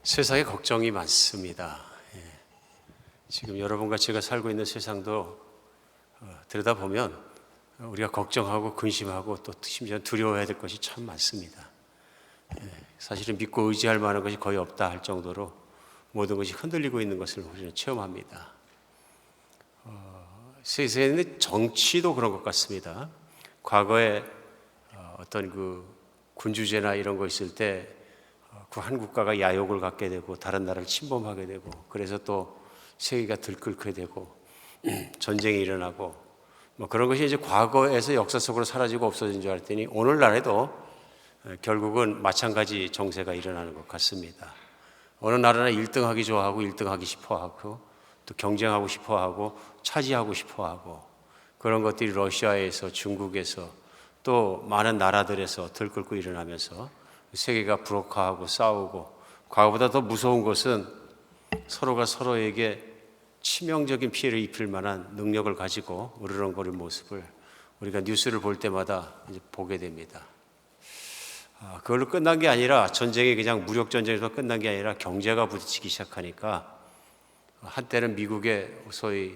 세상에 걱정이 많습니다. 지금 여러분과 제가 살고 있는 세상도 들여다보면 우리가 걱정하고 근심하고 또 심지어 두려워해야 될 것이 참 많습니다. 사실은 믿고 의지할 만한 것이 거의 없다 할 정도로 모든 것이 흔들리고 있는 것을 우리는 체험합니다. 세상의 정치도 그런 것 같습니다. 과거에 어떤 그 군주제나 이런 거 있을 때 그 한 국가가 야욕을 갖게 되고 다른 나라를 침범하게 되고 그래서 또 세계가 들끓게 되고 전쟁이 일어나고 뭐 그런 것이 이제 과거에서 역사 속으로 사라지고 없어진 줄 알았더니 오늘날에도 결국은 마찬가지 정세가 일어나는 것 같습니다. 어느 나라는 1등하기 좋아하고 1등하기 싶어하고 또 경쟁하고 싶어하고 차지하고 싶어하고 그런 것들이 러시아에서 중국에서 또 많은 나라들에서 들끓고 일어나면서 세계가 불혹화하고 싸우고 과거보다 더 무서운 것은 서로가 서로에게 치명적인 피해를 입힐 만한 능력을 가지고 으르렁거리는 모습을 우리가 뉴스를 볼 때마다 이제 보게 됩니다. 그걸로 끝난 게 아니라 전쟁이 그냥 무력 전쟁에서 끝난 게 아니라 경제가 부딪히기 시작하니까 한때는 미국의 소위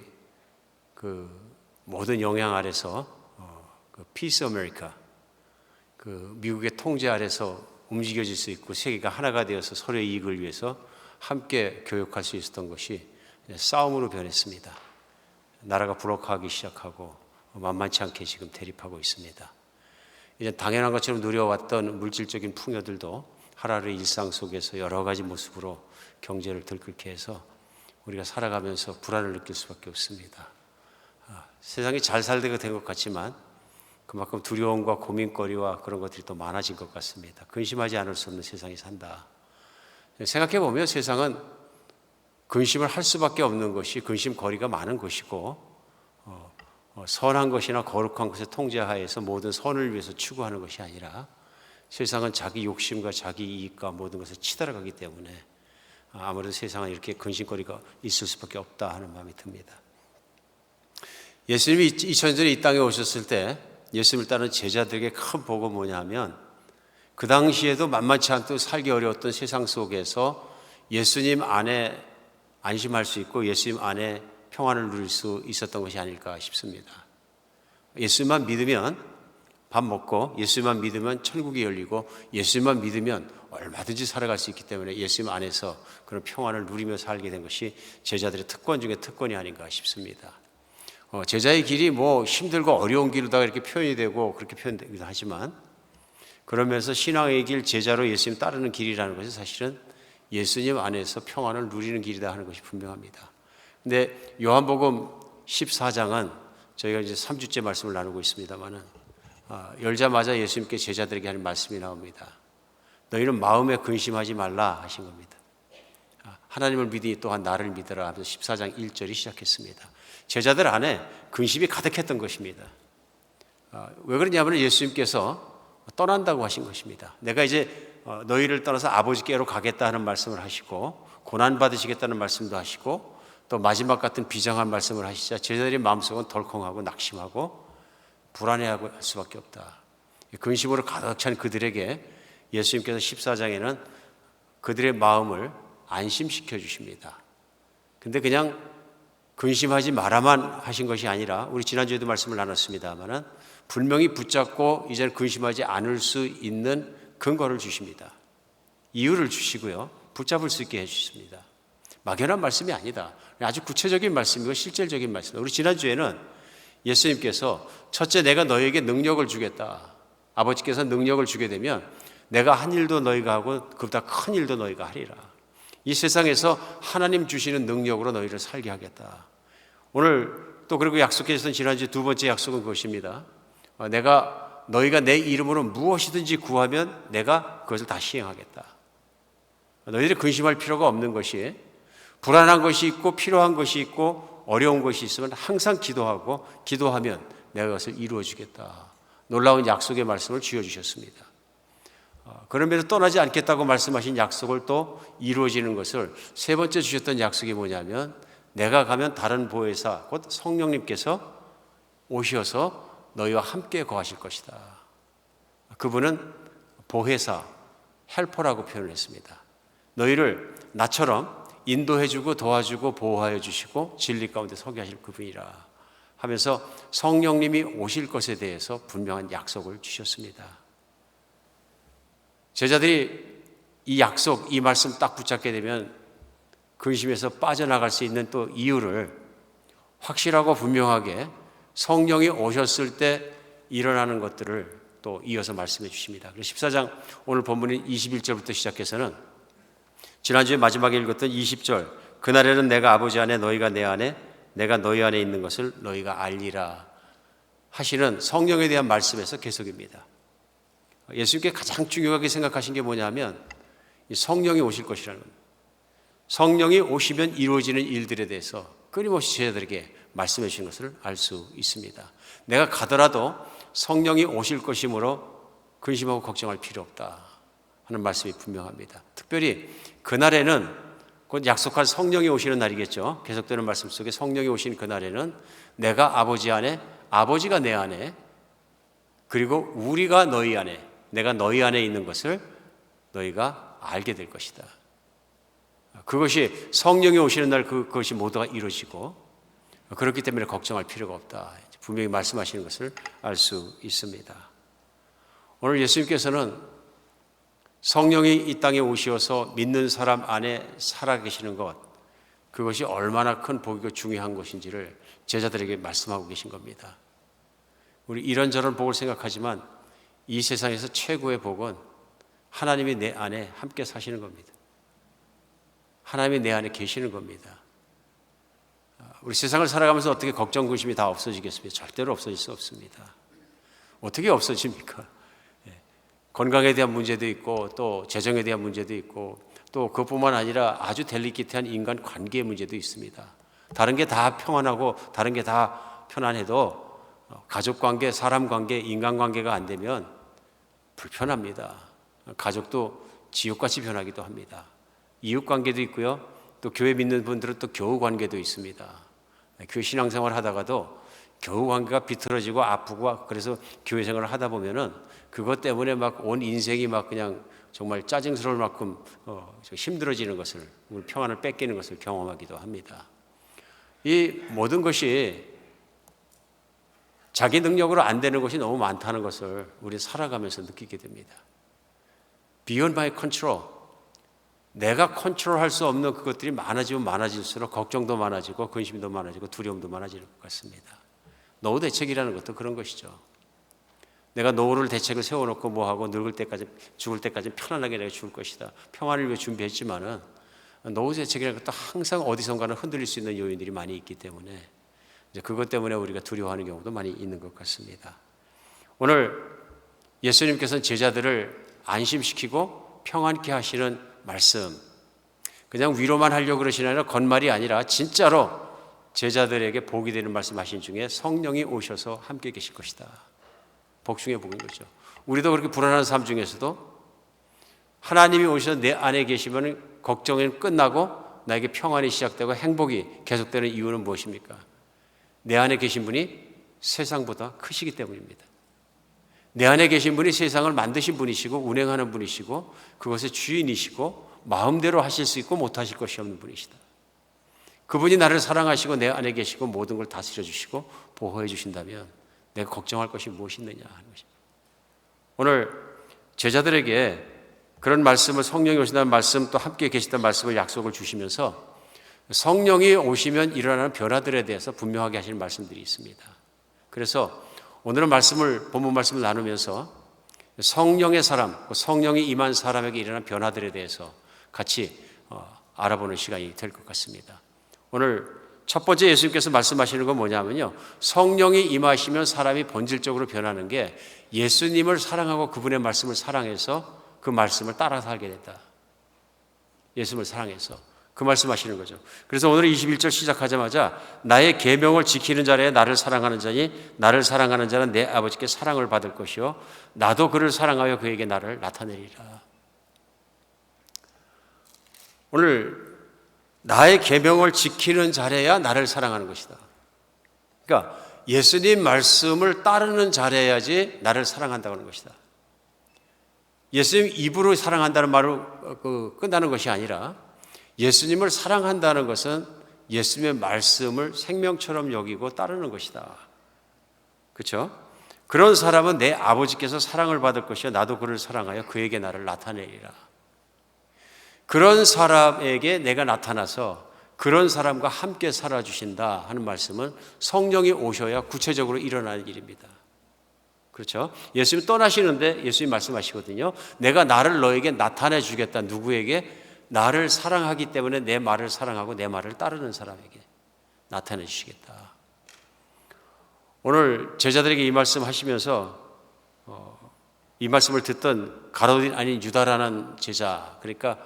그 모든 영향 아래서 그 피스 아메리카 그 미국의 통제 아래서 움직여질 수 있고 세계가 하나가 되어서 서로의 이익을 위해서 함께 교역할 수 있었던 것이 싸움으로 변했습니다. 나라가 불혹화하기 시작하고 만만치 않게 지금 대립하고 있습니다. 이제 당연한 것처럼 누려왔던 물질적인 풍요들도 하루하루 일상 속에서 여러 가지 모습으로 경제를 들끓게 해서 우리가 살아가면서 불안을 느낄 수밖에 없습니다. 세상이 잘 살게 된 것 같지만 그만큼 두려움과 고민거리와 그런 것들이 더 많아진 것 같습니다. 근심하지 않을 수 없는 세상에 산다. 생각해 보면 세상은 근심을 할 수밖에 없는 것이 근심거리가 많은 것이고 선한 것이나 거룩한 것의 통제하에서 모든 선을 위해서 추구하는 것이 아니라 세상은 자기 욕심과 자기 이익과 모든 것을 치달아가기 때문에 아무래도 세상은 이렇게 근심거리가 있을 수밖에 없다 하는 마음이 듭니다. 예수님이 2000년 전에 이 땅에 오셨을 때 예수님을 따르는 제자들에게 큰 복은 뭐냐 하면 그 당시에도 만만치 않고 살기 어려웠던 세상 속에서 예수님 안에 안심할 수 있고 예수님 안에 평안을 누릴 수 있었던 것이 아닐까 싶습니다. 예수님만 믿으면 밥 먹고 예수님만 믿으면 천국이 열리고 예수님만 믿으면 얼마든지 살아갈 수 있기 때문에 예수님 안에서 그런 평안을 누리며 살게 된 것이 제자들의 특권 중에 특권이 아닌가 싶습니다. 제자의 길이 뭐 힘들고 어려운 길로다가 이렇게 표현이 되고 그렇게 표현되기도 하지만 그러면서 신앙의 길, 제자로 예수님 따르는 길이라는 것이 사실은 예수님 안에서 평안을 누리는 길이다 하는 것이 분명합니다. 근데 요한복음 14장은 저희가 이제 3주째 말씀을 나누고 있습니다만은 열자마자 예수님께 제자들에게 하는 말씀이 나옵니다. 너희는 마음에 근심하지 말라 하신 겁니다. 하나님을 믿으니 또한 나를 믿으라 하면서 14장 1절이 시작했습니다. 제자들 안에 근심이 가득했던 것입니다. 왜 그러냐면 예수님께서 떠난다고 하신 것입니다. 내가 이제 너희를 떠나서 아버지께로 가겠다 하는 말씀을 하시고 고난받으시겠다는 말씀도 하시고 또 마지막 같은 비장한 말씀을 하시자 제자들의 마음속은 덜컹하고 낙심하고 불안해하고 할 수밖에 없다. 근심으로 가득 찬 그들에게 예수님께서 14장에는 그들의 마음을 안심시켜 주십니다. 근데 그냥 근심하지 마라만 하신 것이 아니라 우리 지난주에도 말씀을 나눴습니다마는 분명히 붙잡고 이제는 근심하지 않을 수 있는 근거를 주십니다. 이유를 주시고요. 붙잡을 수 있게 해주십니다. 막연한 말씀이 아니다. 아주 구체적인 말씀이고 실질적인 말씀입니다. 우리 지난주에는 예수님께서 첫째 내가 너에게 능력을 주겠다. 아버지께서 능력을 주게 되면 내가 한 일도 너희가 하고 그보다 큰 일도 너희가 하리라. 이 세상에서 하나님 주시는 능력으로 너희를 살게 하겠다. 오늘 또 그리고 약속해 주신 지난주 두 번째 약속은 그것입니다. 너희가 내 이름으로 무엇이든지 구하면 내가 그것을 다 시행하겠다. 너희들이 근심할 필요가 없는 것이 불안한 것이 있고 필요한 것이 있고 어려운 것이 있으면 항상 기도하고 기도하면 내가 그것을 이루어 주겠다. 놀라운 약속의 말씀을 주셔주셨습니다. 그러면서 떠나지 않겠다고 말씀하신 약속을 또 이루어지는 것을 세 번째 주셨던 약속이 뭐냐면 내가 가면 다른 보혜사 곧 성령님께서 오셔서 너희와 함께 거하실 것이다. 그분은 보혜사, 헬퍼라고 표현을 했습니다. 너희를 나처럼 인도해주고 도와주고 보호하여 주시고 진리 가운데 서게 하실 그분이라 하면서 성령님이 오실 것에 대해서 분명한 약속을 주셨습니다. 제자들이 이 약속, 이 말씀 딱 붙잡게 되면 근심에서 빠져나갈 수 있는 또 이유를 확실하고 분명하게 성령이 오셨을 때 일어나는 것들을 또 이어서 말씀해 주십니다. 14장 오늘 본문인 21절부터 시작해서는 지난주에 마지막에 읽었던 20절, 그날에는 내가 아버지 안에 너희가 내 안에 내가 너희 안에 있는 것을 너희가 알리라 하시는 성령에 대한 말씀에서 계속입니다. 예수님께 가장 중요하게 생각하신 게 뭐냐면 성령이 오실 것이라는 겁니다. 성령이 오시면 이루어지는 일들에 대해서 끊임없이 제자들에게 말씀해 주신 것을 알 수 있습니다. 내가 가더라도 성령이 오실 것이므로 근심하고 걱정할 필요 없다 하는 말씀이 분명합니다. 특별히 그날에는 곧 약속한 성령이 오시는 날이겠죠. 계속되는 말씀 속에 성령이 오신 그날에는 내가 아버지 안에, 아버지가 내 안에, 그리고 우리가 너희 안에, 내가 너희 안에 있는 것을 너희가 알게 될 것이다. 그것이 성령이 오시는 날 그것이 모두가 이루어지고 그렇기 때문에 걱정할 필요가 없다. 분명히 말씀하시는 것을 알 수 있습니다. 오늘 예수님께서는 성령이 이 땅에 오셔서 믿는 사람 안에 살아계시는 것, 그것이 얼마나 큰 복이고 중요한 것인지를 제자들에게 말씀하고 계신 겁니다. 우리 이런저런 복을 생각하지만 이 세상에서 최고의 복은 하나님이 내 안에 함께 사시는 겁니다. 하나님이 내 안에 계시는 겁니다. 우리 세상을 살아가면서 어떻게 걱정, 근심이 다 없어지겠습니까? 절대로 없어질 수 없습니다. 어떻게 없어집니까? 건강에 대한 문제도 있고 또 재정에 대한 문제도 있고 또 그것뿐만 아니라 아주 델리케이트한 인간 관계의 문제도 있습니다. 다른 게 다 평안하고 다른 게 다 편안해도 가족 관계, 사람 관계, 인간 관계가 안 되면 불편합니다. 가족도 지옥같이 변하기도 합니다. 이웃 관계도 있고요. 또 교회 믿는 분들은 또 교우 관계도 있습니다. 교회 신앙생활 하다가도 교우 관계가 비틀어지고 아프고 그래서 교회 생활을 하다 보면은 그것 때문에 막 온 인생이 막 그냥 정말 짜증스러울 만큼 힘들어지는 것을, 평안을 뺏기는 것을 경험하기도 합니다. 이 모든 것이 자기 능력으로 안 되는 것이 너무 많다는 것을 우리 살아가면서 느끼게 됩니다. Beyond my control. 내가 컨트롤할 수 없는 그것들이 많아지면 많아질수록 걱정도 많아지고 근심도 많아지고 두려움도 많아질 것 같습니다. 노후 대책이라는 것도 그런 것이죠. 내가 노후를 대책을 세워놓고 뭐하고 늙을 때까지 죽을 때까지 편안하게 내가 죽을 것이다. 평안을 위해 준비했지만은 노후 대책이라는 것도 항상 어디선가는 흔들릴 수 있는 요인들이 많이 있기 때문에 이제 그것 때문에 우리가 두려워하는 경우도 많이 있는 것 같습니다. 오늘 예수님께서는 제자들을 안심시키고 평안케 하시는 말씀, 그냥 위로만 하려고 그러시는 아니라 겉말이 아니라 진짜로 제자들에게 복이 되는 말씀하신 중에 성령이 오셔서 함께 계실 것이다. 복 중에 복인 거죠. 우리도 그렇게 불안한 삶 중에서도 하나님이 오셔서 내 안에 계시면 걱정은 끝나고 나에게 평안이 시작되고 행복이 계속되는 이유는 무엇입니까? 내 안에 계신 분이 세상보다 크시기 때문입니다. 내 안에 계신 분이 세상을 만드신 분이시고 운행하는 분이시고 그것의 주인이시고 마음대로 하실 수 있고 못하실 것이 없는 분이시다. 그분이 나를 사랑하시고 내 안에 계시고 모든 걸 다스려 주시고 보호해 주신다면 내가 걱정할 것이 무엇이 있느냐 하는 것입니다. 오늘 제자들에게 그런 말씀을, 성령이 오신다는 말씀, 또 함께 계시다는 말씀을 약속을 주시면서 성령이 오시면 일어나는 변화들에 대해서 분명하게 하시는 말씀들이 있습니다. 그래서 오늘은 본문 말씀을 나누면서 성령의 사람, 성령이 임한 사람에게 일어난 변화들에 대해서 같이 알아보는 시간이 될 것 같습니다. 오늘 첫 번째 예수님께서 말씀하시는 건 뭐냐면요, 성령이 임하시면 사람이 본질적으로 변하는 게 예수님을 사랑하고 그분의 말씀을 사랑해서 그 말씀을 따라 살게 됐다. 예수님을 사랑해서 그 말씀하시는 거죠. 그래서 오늘 21절 시작하자마자 나의 계명을 지키는 자라야 나를 사랑하는 자니 나를 사랑하는 자는 내 아버지께 사랑을 받을 것이요 나도 그를 사랑하여 그에게 나를 나타내리라. 오늘 나의 계명을 지키는 자라야 나를 사랑하는 것이다. 그러니까 예수님 말씀을 따르는 자라야지 나를 사랑한다고 하는 것이다. 예수님 입으로 사랑한다는 말로 끝나는 것이 아니라 예수님을 사랑한다는 것은 예수님의 말씀을 생명처럼 여기고 따르는 것이다. 그렇죠? 그런 사람은 내 아버지께서 사랑을 받을 것이요 나도 그를 사랑하여 그에게 나를 나타내리라. 그런 사람에게 내가 나타나서 그런 사람과 함께 살아주신다 하는 말씀은 성령이 오셔야 구체적으로 일어나는 일입니다. 그렇죠? 예수님 떠나시는데 예수님 말씀하시거든요. 내가 나를 너에게 나타내 주겠다. 누구에게? 나를 사랑하기 때문에 내 말을 사랑하고 내 말을 따르는 사람에게 나타내 주시겠다. 오늘 제자들에게 이 말씀 하시면서 이 말씀을 듣던 가룟 아닌 유다라는 제자, 그러니까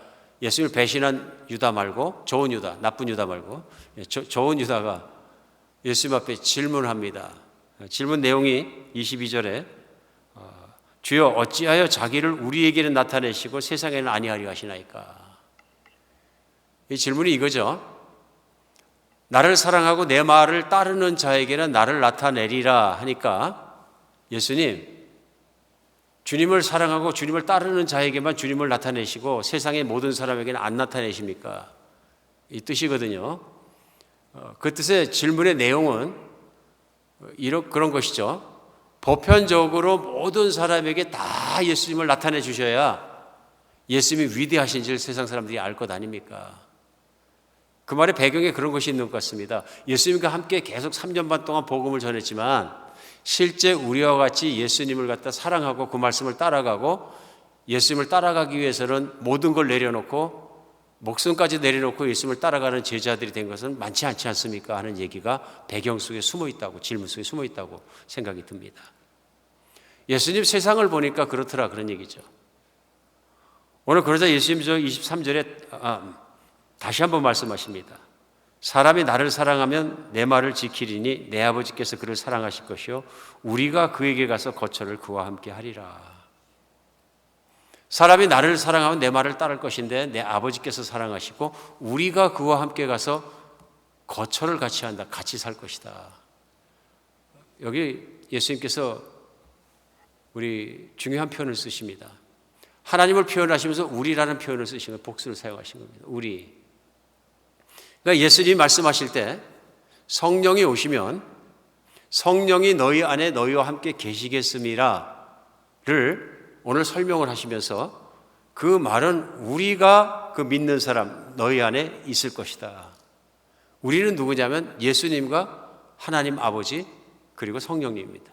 예수님을 배신한 유다 말고 좋은 유다, 나쁜 유다 말고 좋은 유다가 예수님 앞에 질문합니다. 질문 내용이 22절에 주여 어찌하여 자기를 우리에게는 나타내시고 세상에는 아니하려 하시나이까. 이 질문이 이거죠. 나를 사랑하고 내 말을 따르는 자에게는 나를 나타내리라 하니까 예수님, 주님을 사랑하고 주님을 따르는 자에게만 주님을 나타내시고 세상의 모든 사람에게는 안 나타내십니까? 이 뜻이거든요. 그 뜻의 질문의 내용은 그런 것이죠. 보편적으로 모든 사람에게 다 예수님을 나타내 주셔야 예수님이 위대하신지를 세상 사람들이 알 것 아닙니까? 그 말의 배경에 그런 것이 있는 것 같습니다. 예수님과 함께 계속 3년 반 동안 복음을 전했지만 실제 우리와 같이 예수님을 갖다 사랑하고 그 말씀을 따라가고 예수님을 따라가기 위해서는 모든 걸 내려놓고 목숨까지 내려놓고 예수님을 따라가는 제자들이 된 것은 많지 않지 않습니까? 하는 얘기가 배경 속에 숨어 있다고, 질문 속에 숨어 있다고 생각이 듭니다. 예수님 세상을 보니까 그렇더라, 그런 얘기죠. 오늘 그러자 예수님 23절에 다시 한번 말씀하십니다. 사람이 나를 사랑하면 내 말을 지키리니 내 아버지께서 그를 사랑하실 것이요 우리가 그에게 가서 거처를 그와 함께 하리라. 사람이 나를 사랑하면 내 말을 따를 것인데 내 아버지께서 사랑하시고 우리가 그와 함께 가서 거처를 같이 한다. 같이 살 것이다. 여기 예수님께서 우리 중요한 표현을 쓰십니다. 하나님을 표현하시면서 우리라는 표현을 쓰시면 복수를 사용하신 겁니다. 우리. 그러니까 예수님이 말씀하실 때 성령이 오시면 성령이 너희 안에 너희와 함께 계시겠음이라를 오늘 설명을 하시면서 그 말은 우리가 그 믿는 사람 너희 안에 있을 것이다. 우리는 누구냐면 예수님과 하나님 아버지 그리고 성령님입니다.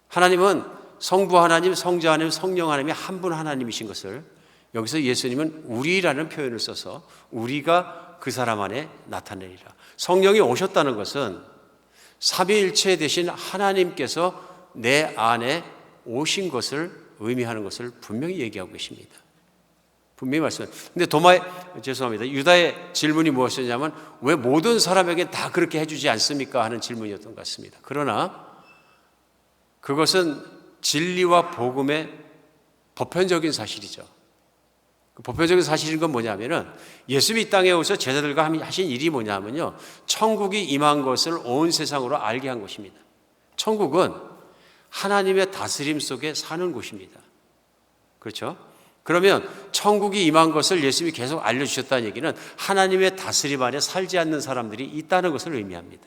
하나님은 성부 하나님, 성자 하나님, 성령 하나님이 한 분 하나님이신 것을 여기서 예수님은 우리라는 표현을 써서 우리가 그 사람 안에 나타내리라. 성령이 오셨다는 것은 삼위일체 되신 하나님께서 내 안에 오신 것을 의미하는 것을 분명히 얘기하고 계십니다. 분명히 말씀합니다. 근데 죄송합니다. 유다의 질문이 무엇이었냐면 왜 모든 사람에게 다 그렇게 해주지 않습니까? 하는 질문이었던 것 같습니다. 그러나 그것은 진리와 복음의 보편적인 사실이죠. 그 보편적인 사실인 건 뭐냐면은 예수님이 이 땅에 오셔서 제자들과 하신 일이 뭐냐면요. 천국이 임한 것을 온 세상으로 알게 한 것입니다. 천국은 하나님의 다스림 속에 사는 곳입니다. 그렇죠? 그러면 천국이 임한 것을 예수님이 계속 알려주셨다는 얘기는 하나님의 다스림 안에 살지 않는 사람들이 있다는 것을 의미합니다.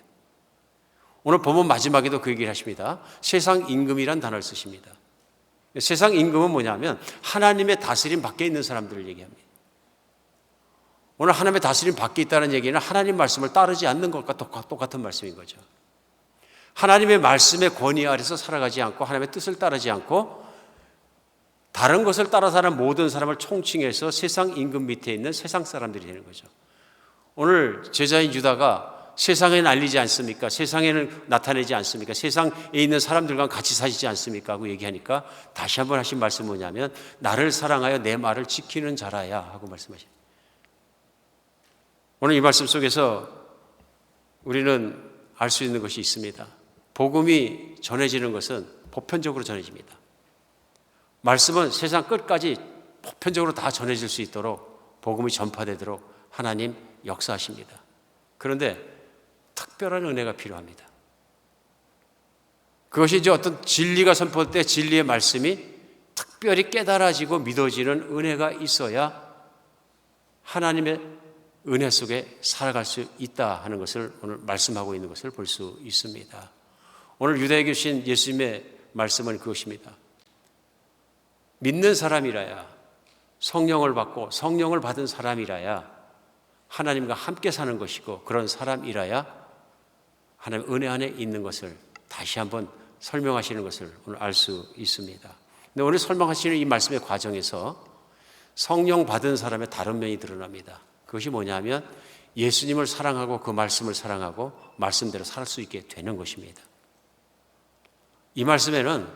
오늘 본문 마지막에도 그 얘기를 하십니다. 세상 임금이란 단어를 쓰십니다. 세상 임금은 뭐냐면 하나님의 다스림 밖에 있는 사람들을 얘기합니다. 오늘 하나님의 다스림 밖에 있다는 얘기는 하나님 말씀을 따르지 않는 것과 똑같은 말씀인 거죠. 하나님의 말씀의 권위 아래서 살아가지 않고 하나님의 뜻을 따르지 않고 다른 것을 따라 사는 모든 사람을 총칭해서 세상 임금 밑에 있는 세상 사람들이 되는 거죠. 오늘 제자인 유다가 세상에는 알리지 않습니까? 세상에는 나타내지 않습니까? 세상에 있는 사람들과 같이 사시지 않습니까? 하고 얘기하니까 다시 한번 하신 말씀은 뭐냐면 나를 사랑하여 내 말을 지키는 자라야 하고 말씀하십니다. 오늘 이 말씀 속에서 우리는 알 수 있는 것이 있습니다. 복음이 전해지는 것은 보편적으로 전해집니다. 말씀은 세상 끝까지 보편적으로 다 전해질 수 있도록 복음이 전파되도록 하나님 역사하십니다. 그런데 특별한 은혜가 필요합니다. 그것이 이제 어떤 진리가 선포될 때 진리의 말씀이 특별히 깨달아지고 믿어지는 은혜가 있어야 하나님의 은혜 속에 살아갈 수 있다 하는 것을 오늘 말씀하고 있는 것을 볼 수 있습니다. 오늘 유대에게 주신 예수님의 말씀은 그것입니다. 믿는 사람이라야, 성령을 받고 성령을 받은 사람이라야 하나님과 함께 사는 것이고, 그런 사람이라야 하나님 은혜 안에 있는 것을 다시 한번 설명하시는 것을 오늘 알 수 있습니다. 근데 오늘 설명하시는 이 말씀의 과정에서 성령 받은 사람의 다른 면이 드러납니다. 그것이 뭐냐면 예수님을 사랑하고 그 말씀을 사랑하고 말씀대로 살 수 있게 되는 것입니다. 이 말씀에는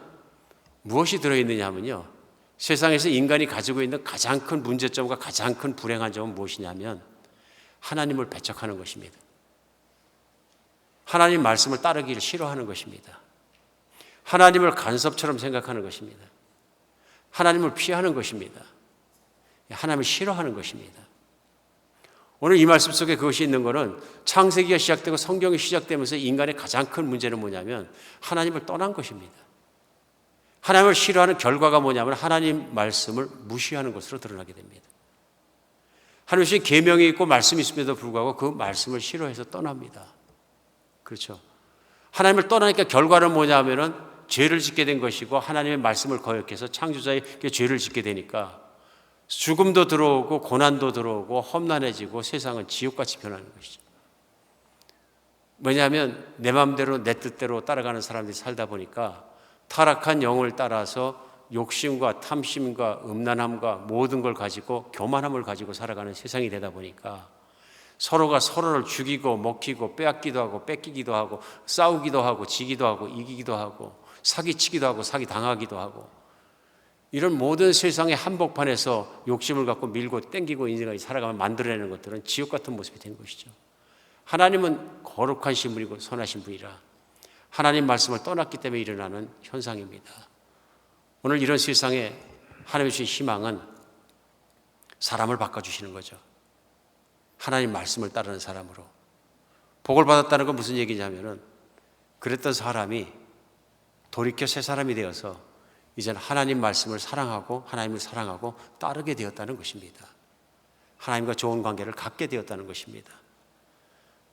무엇이 들어있느냐 하면요, 세상에서 인간이 가지고 있는 가장 큰 문제점과 가장 큰 불행한 점은 무엇이냐면 하나님을 배척하는 것입니다. 하나님 말씀을 따르기를 싫어하는 것입니다. 하나님을 간섭처럼 생각하는 것입니다. 하나님을 피하는 것입니다. 하나님을 싫어하는 것입니다. 오늘 이 말씀 속에 그것이 있는 것은 창세기가 시작되고 성경이 시작되면서 인간의 가장 큰 문제는 뭐냐면 하나님을 떠난 것입니다. 하나님을 싫어하는 결과가 뭐냐면 하나님 말씀을 무시하는 것으로 드러나게 됩니다. 하나님 주신 계명이 있고 말씀이 있음에도 불구하고 그 말씀을 싫어해서 떠납니다. 그렇죠? 하나님을 떠나니까 결과는 뭐냐면은 죄를 짓게 된 것이고, 하나님의 말씀을 거역해서 창조자에게 죄를 짓게 되니까 죽음도 들어오고 고난도 들어오고 험난해지고 세상은 지옥같이 변하는 것이죠. 왜냐하면 내 마음대로 내 뜻대로 따라가는 사람들이 살다 보니까 타락한 영을 따라서 욕심과 탐심과 음란함과 모든 걸 가지고 교만함을 가지고 살아가는 세상이 되다 보니까 서로가 서로를 죽이고 먹히고 빼앗기도 하고 뺏기기도 하고 싸우기도 하고 지기도 하고 이기기도 하고 사기치기도 하고 사기당하기도 하고, 이런 모든 세상의 한복판에서 욕심을 갖고 밀고 땡기고 인생을 살아가면 만들어내는 것들은 지옥 같은 모습이 된 것이죠. 하나님은 거룩하신 분이고 선하신 분이라 하나님 말씀을 떠났기 때문에 일어나는 현상입니다. 오늘 이런 세상에 하나님의 주신 희망은 사람을 바꿔주시는 거죠. 하나님 말씀을 따르는 사람으로. 복을 받았다는 건 무슨 얘기냐면은 그랬던 사람이 돌이켜 새 사람이 되어서 이제는 하나님 말씀을 사랑하고 하나님을 사랑하고 따르게 되었다는 것입니다. 하나님과 좋은 관계를 갖게 되었다는 것입니다.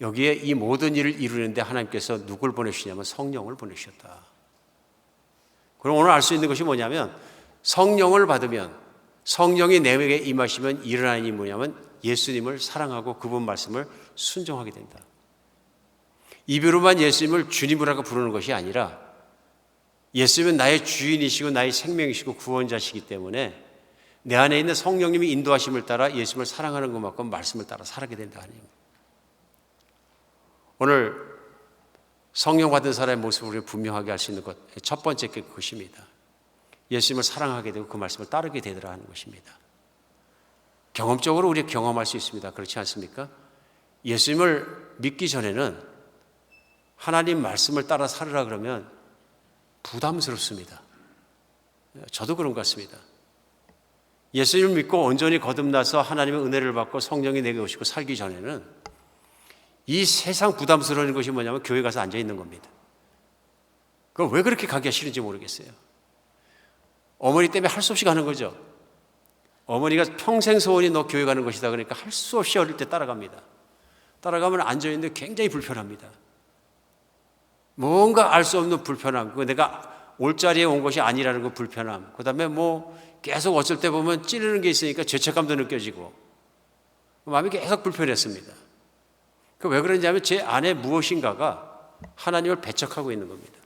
여기에 이 모든 일을 이루는데 하나님께서 누굴 보내주시냐면 성령을 보내주셨다. 그럼 오늘 알 수 있는 것이 뭐냐면 성령을 받으면, 성령이 내게 임하시면 일어나는 일이 뭐냐면 예수님을 사랑하고 그분 말씀을 순종하게 된다. 입으로만 예수님을 주님이라고 부르는 것이 아니라 예수님은 나의 주인이시고 나의 생명이시고 구원자시기 때문에 내 안에 있는 성령님이 인도하심을 따라 예수님을 사랑하는 것만큼 말씀을 따라 살아게 된다 하는 겁니다. 오늘 성령 받은 사람의 모습을 우리가 분명하게 알 수 있는 것, 첫 번째 게 그것입니다. 예수님을 사랑하게 되고 그 말씀을 따르게 되더라 하는 것입니다. 경험적으로 우리가 경험할 수 있습니다. 그렇지 않습니까? 예수님을 믿기 전에는 하나님 말씀을 따라 살으라 그러면 부담스럽습니다. 저도 그런 것 같습니다. 예수님을 믿고 온전히 거듭나서 하나님의 은혜를 받고 성령이 내게 오시고 살기 전에는 이 세상 부담스러운 것이 뭐냐면 교회 가서 앉아 있는 겁니다. 그걸 왜 그렇게 가기가 싫은지 모르겠어요. 어머니 때문에 할 수 없이 가는 거죠. 어머니가 평생 소원이 너 교회 가는 것이다 그러니까 할 수 없이 어릴 때 따라갑니다. 따라가면 앉아 있는데 굉장히 불편합니다. 뭔가 알 수 없는 불편함, 내가 올 자리에 온 것이 아니라는 그 불편함, 그 다음에 계속 어쩔 때 보면 찌르는 게 있으니까 죄책감도 느껴지고 마음이 계속 불편했습니다. 왜 그런지 하면 제 안에 무엇인가가 하나님을 배척하고 있는 겁니다.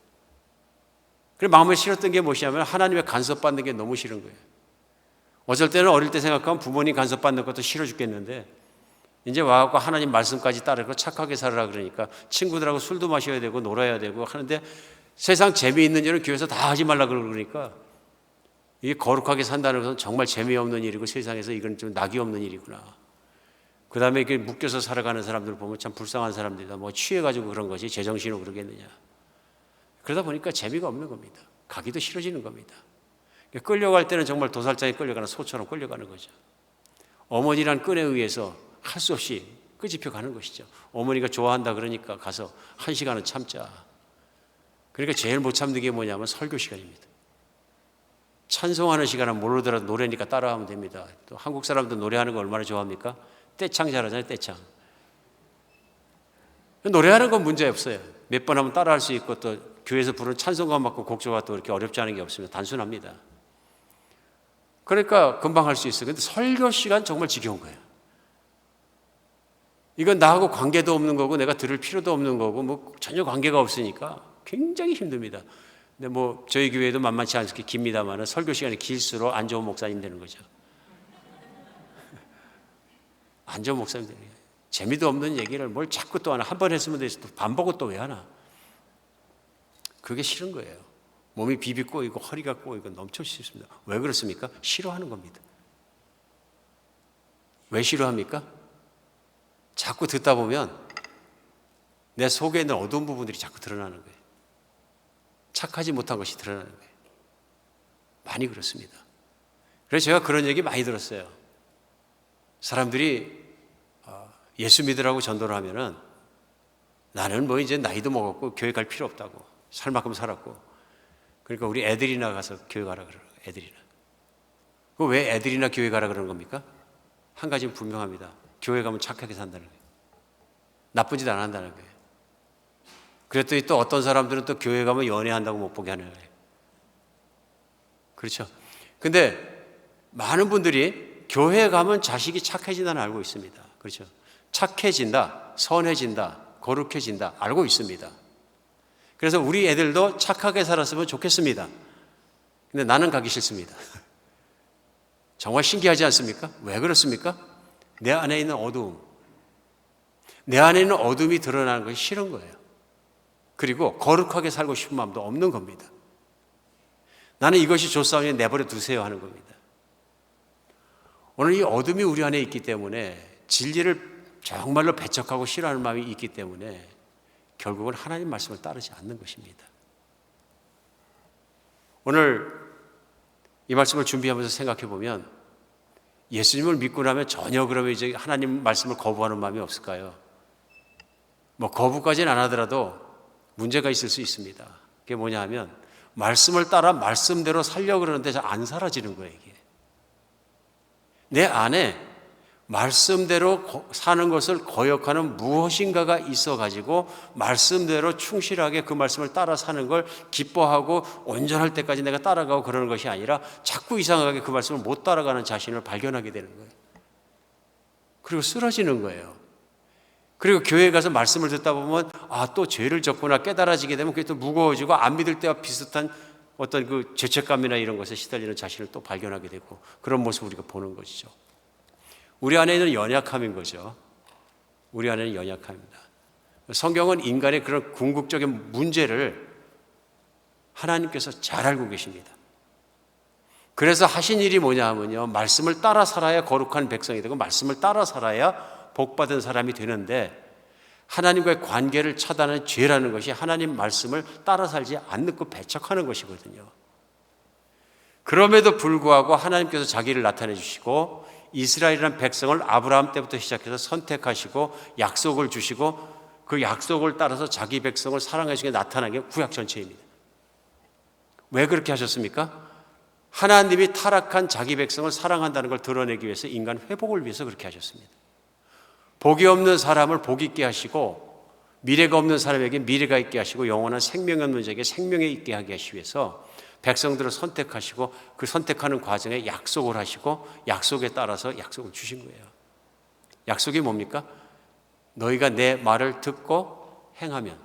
그래서 마음에 싫었던 게 무엇이냐면 하나님의 간섭받는 게 너무 싫은 거예요. 어쩔 때는 어릴 때 생각하면 부모님 간섭받는 것도 싫어 죽겠는데 이제 와갖고 하나님 말씀까지 따르고 착하게 살으라 그러니까 친구들하고 술도 마셔야 되고 놀아야 되고 하는데 세상 재미있는 일은 교회에서 다 하지 말라 그러니까 이게 거룩하게 산다는 것은 정말 재미없는 일이고 세상에서 이건 좀 낙이 없는 일이구나. 그 다음에 이렇게 묶여서 살아가는 사람들 보면 참 불쌍한 사람들이다. 취해가지고 그런 것이 제정신으로 그러겠느냐. 그러다 보니까 재미가 없는 겁니다. 가기도 싫어지는 겁니다. 끌려갈 때는 정말 도살장에 끌려가는 소처럼 끌려가는 거죠. 어머니란 끈에 의해서 할 수 없이 끄집혀 가는 것이죠. 어머니가 좋아한다 그러니까 가서 1시간은 참자. 그러니까 제일 못 참는 게 뭐냐면 설교 시간입니다. 찬송하는 시간은 모르더라도 노래니까 따라하면 됩니다. 또 한국 사람도 노래하는 거 얼마나 좋아합니까? 떼창 잘하잖아요, 떼창. 노래하는 건 문제 없어요. 몇 번 하면 따라할 수 있고 또 교회에서 부르는 찬송가 맞고 곡조가 또 이렇게 어렵지 않은 게 없습니다. 단순합니다. 그러니까 금방 할 수 있어요. 근데 설교 시간 정말 지겨운 거예요. 이건 나하고 관계도 없는 거고 내가 들을 필요도 없는 거고 뭐 전혀 관계가 없으니까 굉장히 힘듭니다. 근데 뭐 저희 교회도 만만치 않게 깁니다만 설교 시간이 길수록 안 좋은 목사님 되는 거죠. 안 좋은 목사님 되는 거예요. 재미도 없는 얘기를 뭘 자꾸 또 하나. 한 번 했으면 돼서 또 반복을 또 왜 하나. 그게 싫은 거예요. 몸이 비비 꼬이고 허리가 꼬이고 넘쳐 싶습니다. 왜 그렇습니까? 싫어하는 겁니다. 왜 싫어합니까? 자꾸 듣다 보면 내 속에 있는 어두운 부분들이 자꾸 드러나는 거예요. 착하지 못한 것이 드러나는 거예요. 많이 그렇습니다. 그래서 제가 그런 얘기 많이 들었어요. 사람들이 예수 믿으라고 전도를 하면은 나는 뭐 이제 나이도 먹었고 교회 갈 필요 없다고. 살 만큼 살았고. 그러니까 우리 애들이나 가서 교회 가라 그러는 거예요. 애들이나. 왜 애들이나 교회 가라 그러는 겁니까? 한 가지는 분명합니다. 교회 가면 착하게 산다는 거예요. 나쁜 짓 안 한다는 거예요. 그랬더니 또 어떤 사람들은 또 교회 가면 연애한다고 못 보게 하는 거예요. 그렇죠? 근데 많은 분들이 교회 가면 자식이 착해진다는 알고 있습니다. 그렇죠? 착해진다, 선해진다, 거룩해진다 알고 있습니다. 그래서 우리 애들도 착하게 살았으면 좋겠습니다. 근데 나는 가기 싫습니다. 정말 신기하지 않습니까? 왜 그렇습니까? 내 안에 있는 어두움, 내 안에 있는 어둠이 드러나는 것이 싫은 거예요. 그리고 거룩하게 살고 싶은 마음도 없는 겁니다. 나는 이것이 좋사오니 내버려 두세요 하는 겁니다. 오늘 이 어둠이 우리 안에 있기 때문에 진리를 정말로 배척하고 싫어하는 마음이 있기 때문에 결국은 하나님 말씀을 따르지 않는 것입니다. 오늘 이 말씀을 준비하면서 생각해 보면 예수님을 믿고 나면 전혀 그러면 이제 하나님 말씀을 거부하는 마음이 없을까요? 뭐 거부까지는 안 하더라도 문제가 있을 수 있습니다. 그게 뭐냐 하면 말씀을 따라 말씀대로 살려고 그러는데 잘 안 사라지는 거예요. 이게. 내 안에 말씀대로 사는 것을 거역하는 무엇인가가 있어가지고 말씀대로 충실하게 그 말씀을 따라 사는 걸 기뻐하고 온전할 때까지 내가 따라가고 그러는 것이 아니라 자꾸 이상하게 그 말씀을 못 따라가는 자신을 발견하게 되는 거예요. 그리고 쓰러지는 거예요. 그리고 교회에 가서 말씀을 듣다 보면 또 죄를 졌구나 깨달아지게 되면 그게 또 무거워지고 안 믿을 때와 비슷한 어떤 그 죄책감이나 이런 것에 시달리는 자신을 또 발견하게 되고 그런 모습을 우리가 보는 것이죠. 우리 안에 있는 연약함인 거죠. 우리 안에는 연약함입니다. 성경은 인간의 그런 궁극적인 문제를 하나님께서 잘 알고 계십니다. 그래서 하신 일이 뭐냐 하면요. 말씀을 따라 살아야 거룩한 백성이 되고 말씀을 따라 살아야 복받은 사람이 되는데 하나님과의 관계를 차단하는 죄라는 것이 하나님 말씀을 따라 살지 않고 배척하는 것이거든요. 그럼에도 불구하고 하나님께서 자기를 나타내 주시고 이스라엘이라는 백성을 아브라함 때부터 시작해서 선택하시고 약속을 주시고 그 약속을 따라서 자기 백성을 사랑해 주시게 나타난 게 구약 전체입니다. 왜 그렇게 하셨습니까? 하나님이 타락한 자기 백성을 사랑한다는 걸 드러내기 위해서 인간 회복을 위해서 그렇게 하셨습니다. 복이 없는 사람을 복 있게 하시고 미래가 없는 사람에게 미래가 있게 하시고 영원한 생명이 없는 자에게 생명이 있게 하게 하시기 위해서 백성들을 선택하시고 그 선택하는 과정에 약속을 하시고 약속에 따라서 약속을 주신 거예요. 약속이 뭡니까? 너희가 내 말을 듣고 행하면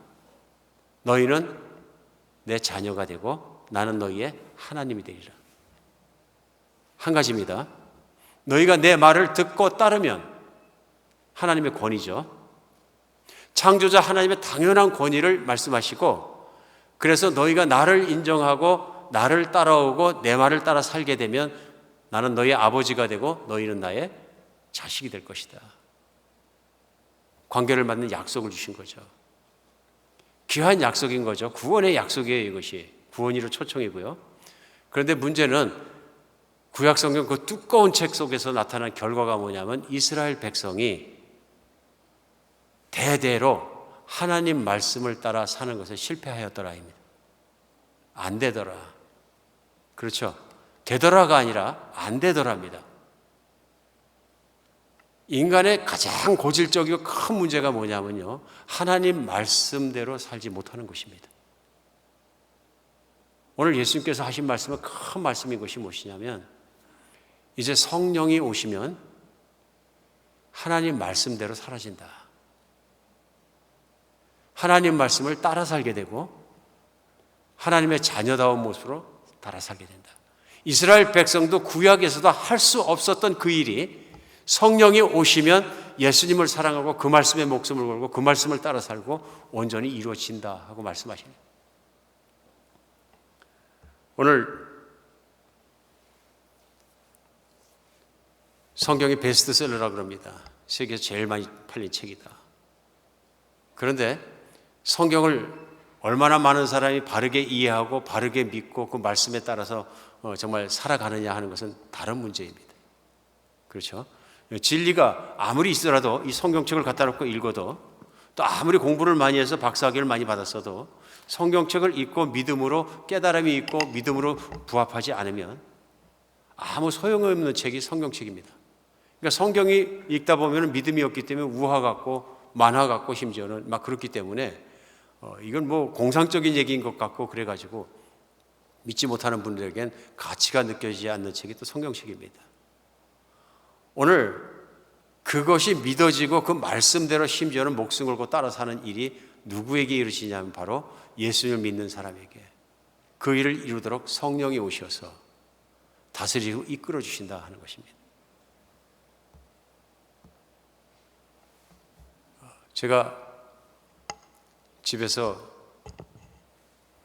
너희는 내 자녀가 되고 나는 너희의 하나님이 되리라. 한 가지입니다. 너희가 내 말을 듣고 따르면 하나님의 권위죠. 창조자 하나님의 당연한 권위를 말씀하시고 그래서 너희가 나를 인정하고 나를 따라오고 내 말을 따라 살게 되면 나는 너희의 아버지가 되고 너희는 나의 자식이 될 것이다. 관계를 맺는 약속을 주신 거죠. 귀한 약속인 거죠. 구원의 약속이에요. 이것이 구원이로 초청이고요. 그런데 문제는 구약 성경 그 두꺼운 책 속에서 나타난 결과가 뭐냐면 이스라엘 백성이 대대로 하나님 말씀을 따라 사는 것에 실패하였더라입니다. 안 되더라. 그렇죠. 되더라가 아니라 안 되더랍니다. 인간의 가장 고질적이고 큰 문제가 뭐냐면요, 하나님 말씀대로 살지 못하는 것입니다. 오늘 예수님께서 하신 말씀은 큰 말씀인 것이 무엇이냐면, 이제 성령이 오시면 하나님 말씀대로 사라진다. 하나님 말씀을 따라 살게 되고 하나님의 자녀다운 모습으로 따라 살게 된다. 이스라엘 백성도 구약에서도 할 수 없었던 그 일이 성령이 오시면 예수님을 사랑하고 그 말씀에 목숨을 걸고 그 말씀을 따라 살고 온전히 이루어진다 하고 말씀하십니다. 오늘 성경이 베스트셀러라고 그럽니다. 세계에서 제일 많이 팔린 책이다. 그런데 성경을 얼마나 많은 사람이 바르게 이해하고 바르게 믿고 그 말씀에 따라서 정말 살아가느냐 하는 것은 다른 문제입니다. 그렇죠? 진리가 아무리 있더라도 이 성경책을 갖다 놓고 읽어도, 또 아무리 공부를 많이 해서 박사학위를 많이 받았어도 성경책을 읽고 믿음으로 깨달음이 있고 믿음으로 부합하지 않으면 아무 소용없는 책이 성경책입니다. 그러니까 성경이 읽다 보면 믿음이 없기 때문에 우화 같고 만화 같고 심지어는 막 그렇기 때문에 이건 뭐 공상적인 얘기인 것 같고 그래가지고 믿지 못하는 분들에겐 가치가 느껴지지 않는 책이 또 성경책입니다. 오늘 그것이 믿어지고 그 말씀대로 심지어는 목숨 걸고 따라 사는 일이 누구에게 이루어지냐면 바로 예수님을 믿는 사람에게, 그 일을 이루도록 성령이 오셔서 다스리고 이끌어 주신다 하는 것입니다. 제가 집에서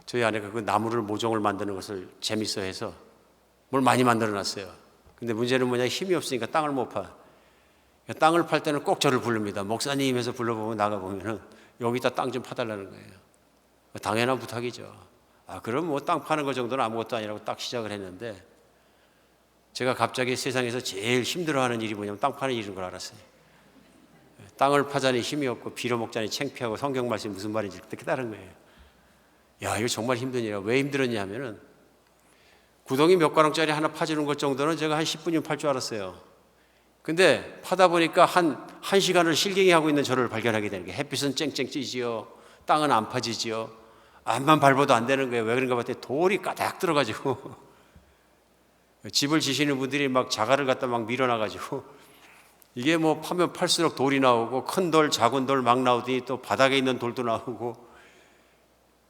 저희 아내가 그 나무를 모종을 만드는 것을 재밌어 해서 뭘 많이 만들어 놨어요. 근데 문제는 뭐냐, 힘이 없으니까 땅을 못 파. 땅을 팔 때는 꼭 저를 부릅니다. 목사님 해서 불러보면 나가보면은 여기다 땅 좀 파달라는 거예요. 당연한 부탁이죠. 그럼 뭐 땅 파는 거 정도는 아무것도 아니라고 딱 시작을 했는데, 제가 갑자기 세상에서 제일 힘들어하는 일이 뭐냐면 땅 파는 일인 걸 알았어요. 땅을 파자니 힘이 없고 빌어먹자니 창피하고 성경 말씀이 무슨 말인지 그때 깨달은 거예요. 야, 이거 정말 힘든 일이야. 왜 힘들었냐 하면은 구덩이 몇 가렁짜리 하나 파주는 것 정도는 제가 한 10분이면 팔 줄 알았어요. 근데 파다 보니까 한 시간을 실갱이 하고 있는 저를 발견하게 되는 게, 햇빛은 쨍쨍 찌지요, 땅은 안 파지지요, 암만 밟아도 안 되는 거예요. 왜 그런가 봤더니 돌이 가닥 들어가지고 집을 지시는 분들이 막 자갈을 갖다 막 밀어놔가지고 이게 뭐 파면 팔수록 돌이 나오고 큰 돌, 작은 돌 막 나오더니 또 바닥에 있는 돌도 나오고,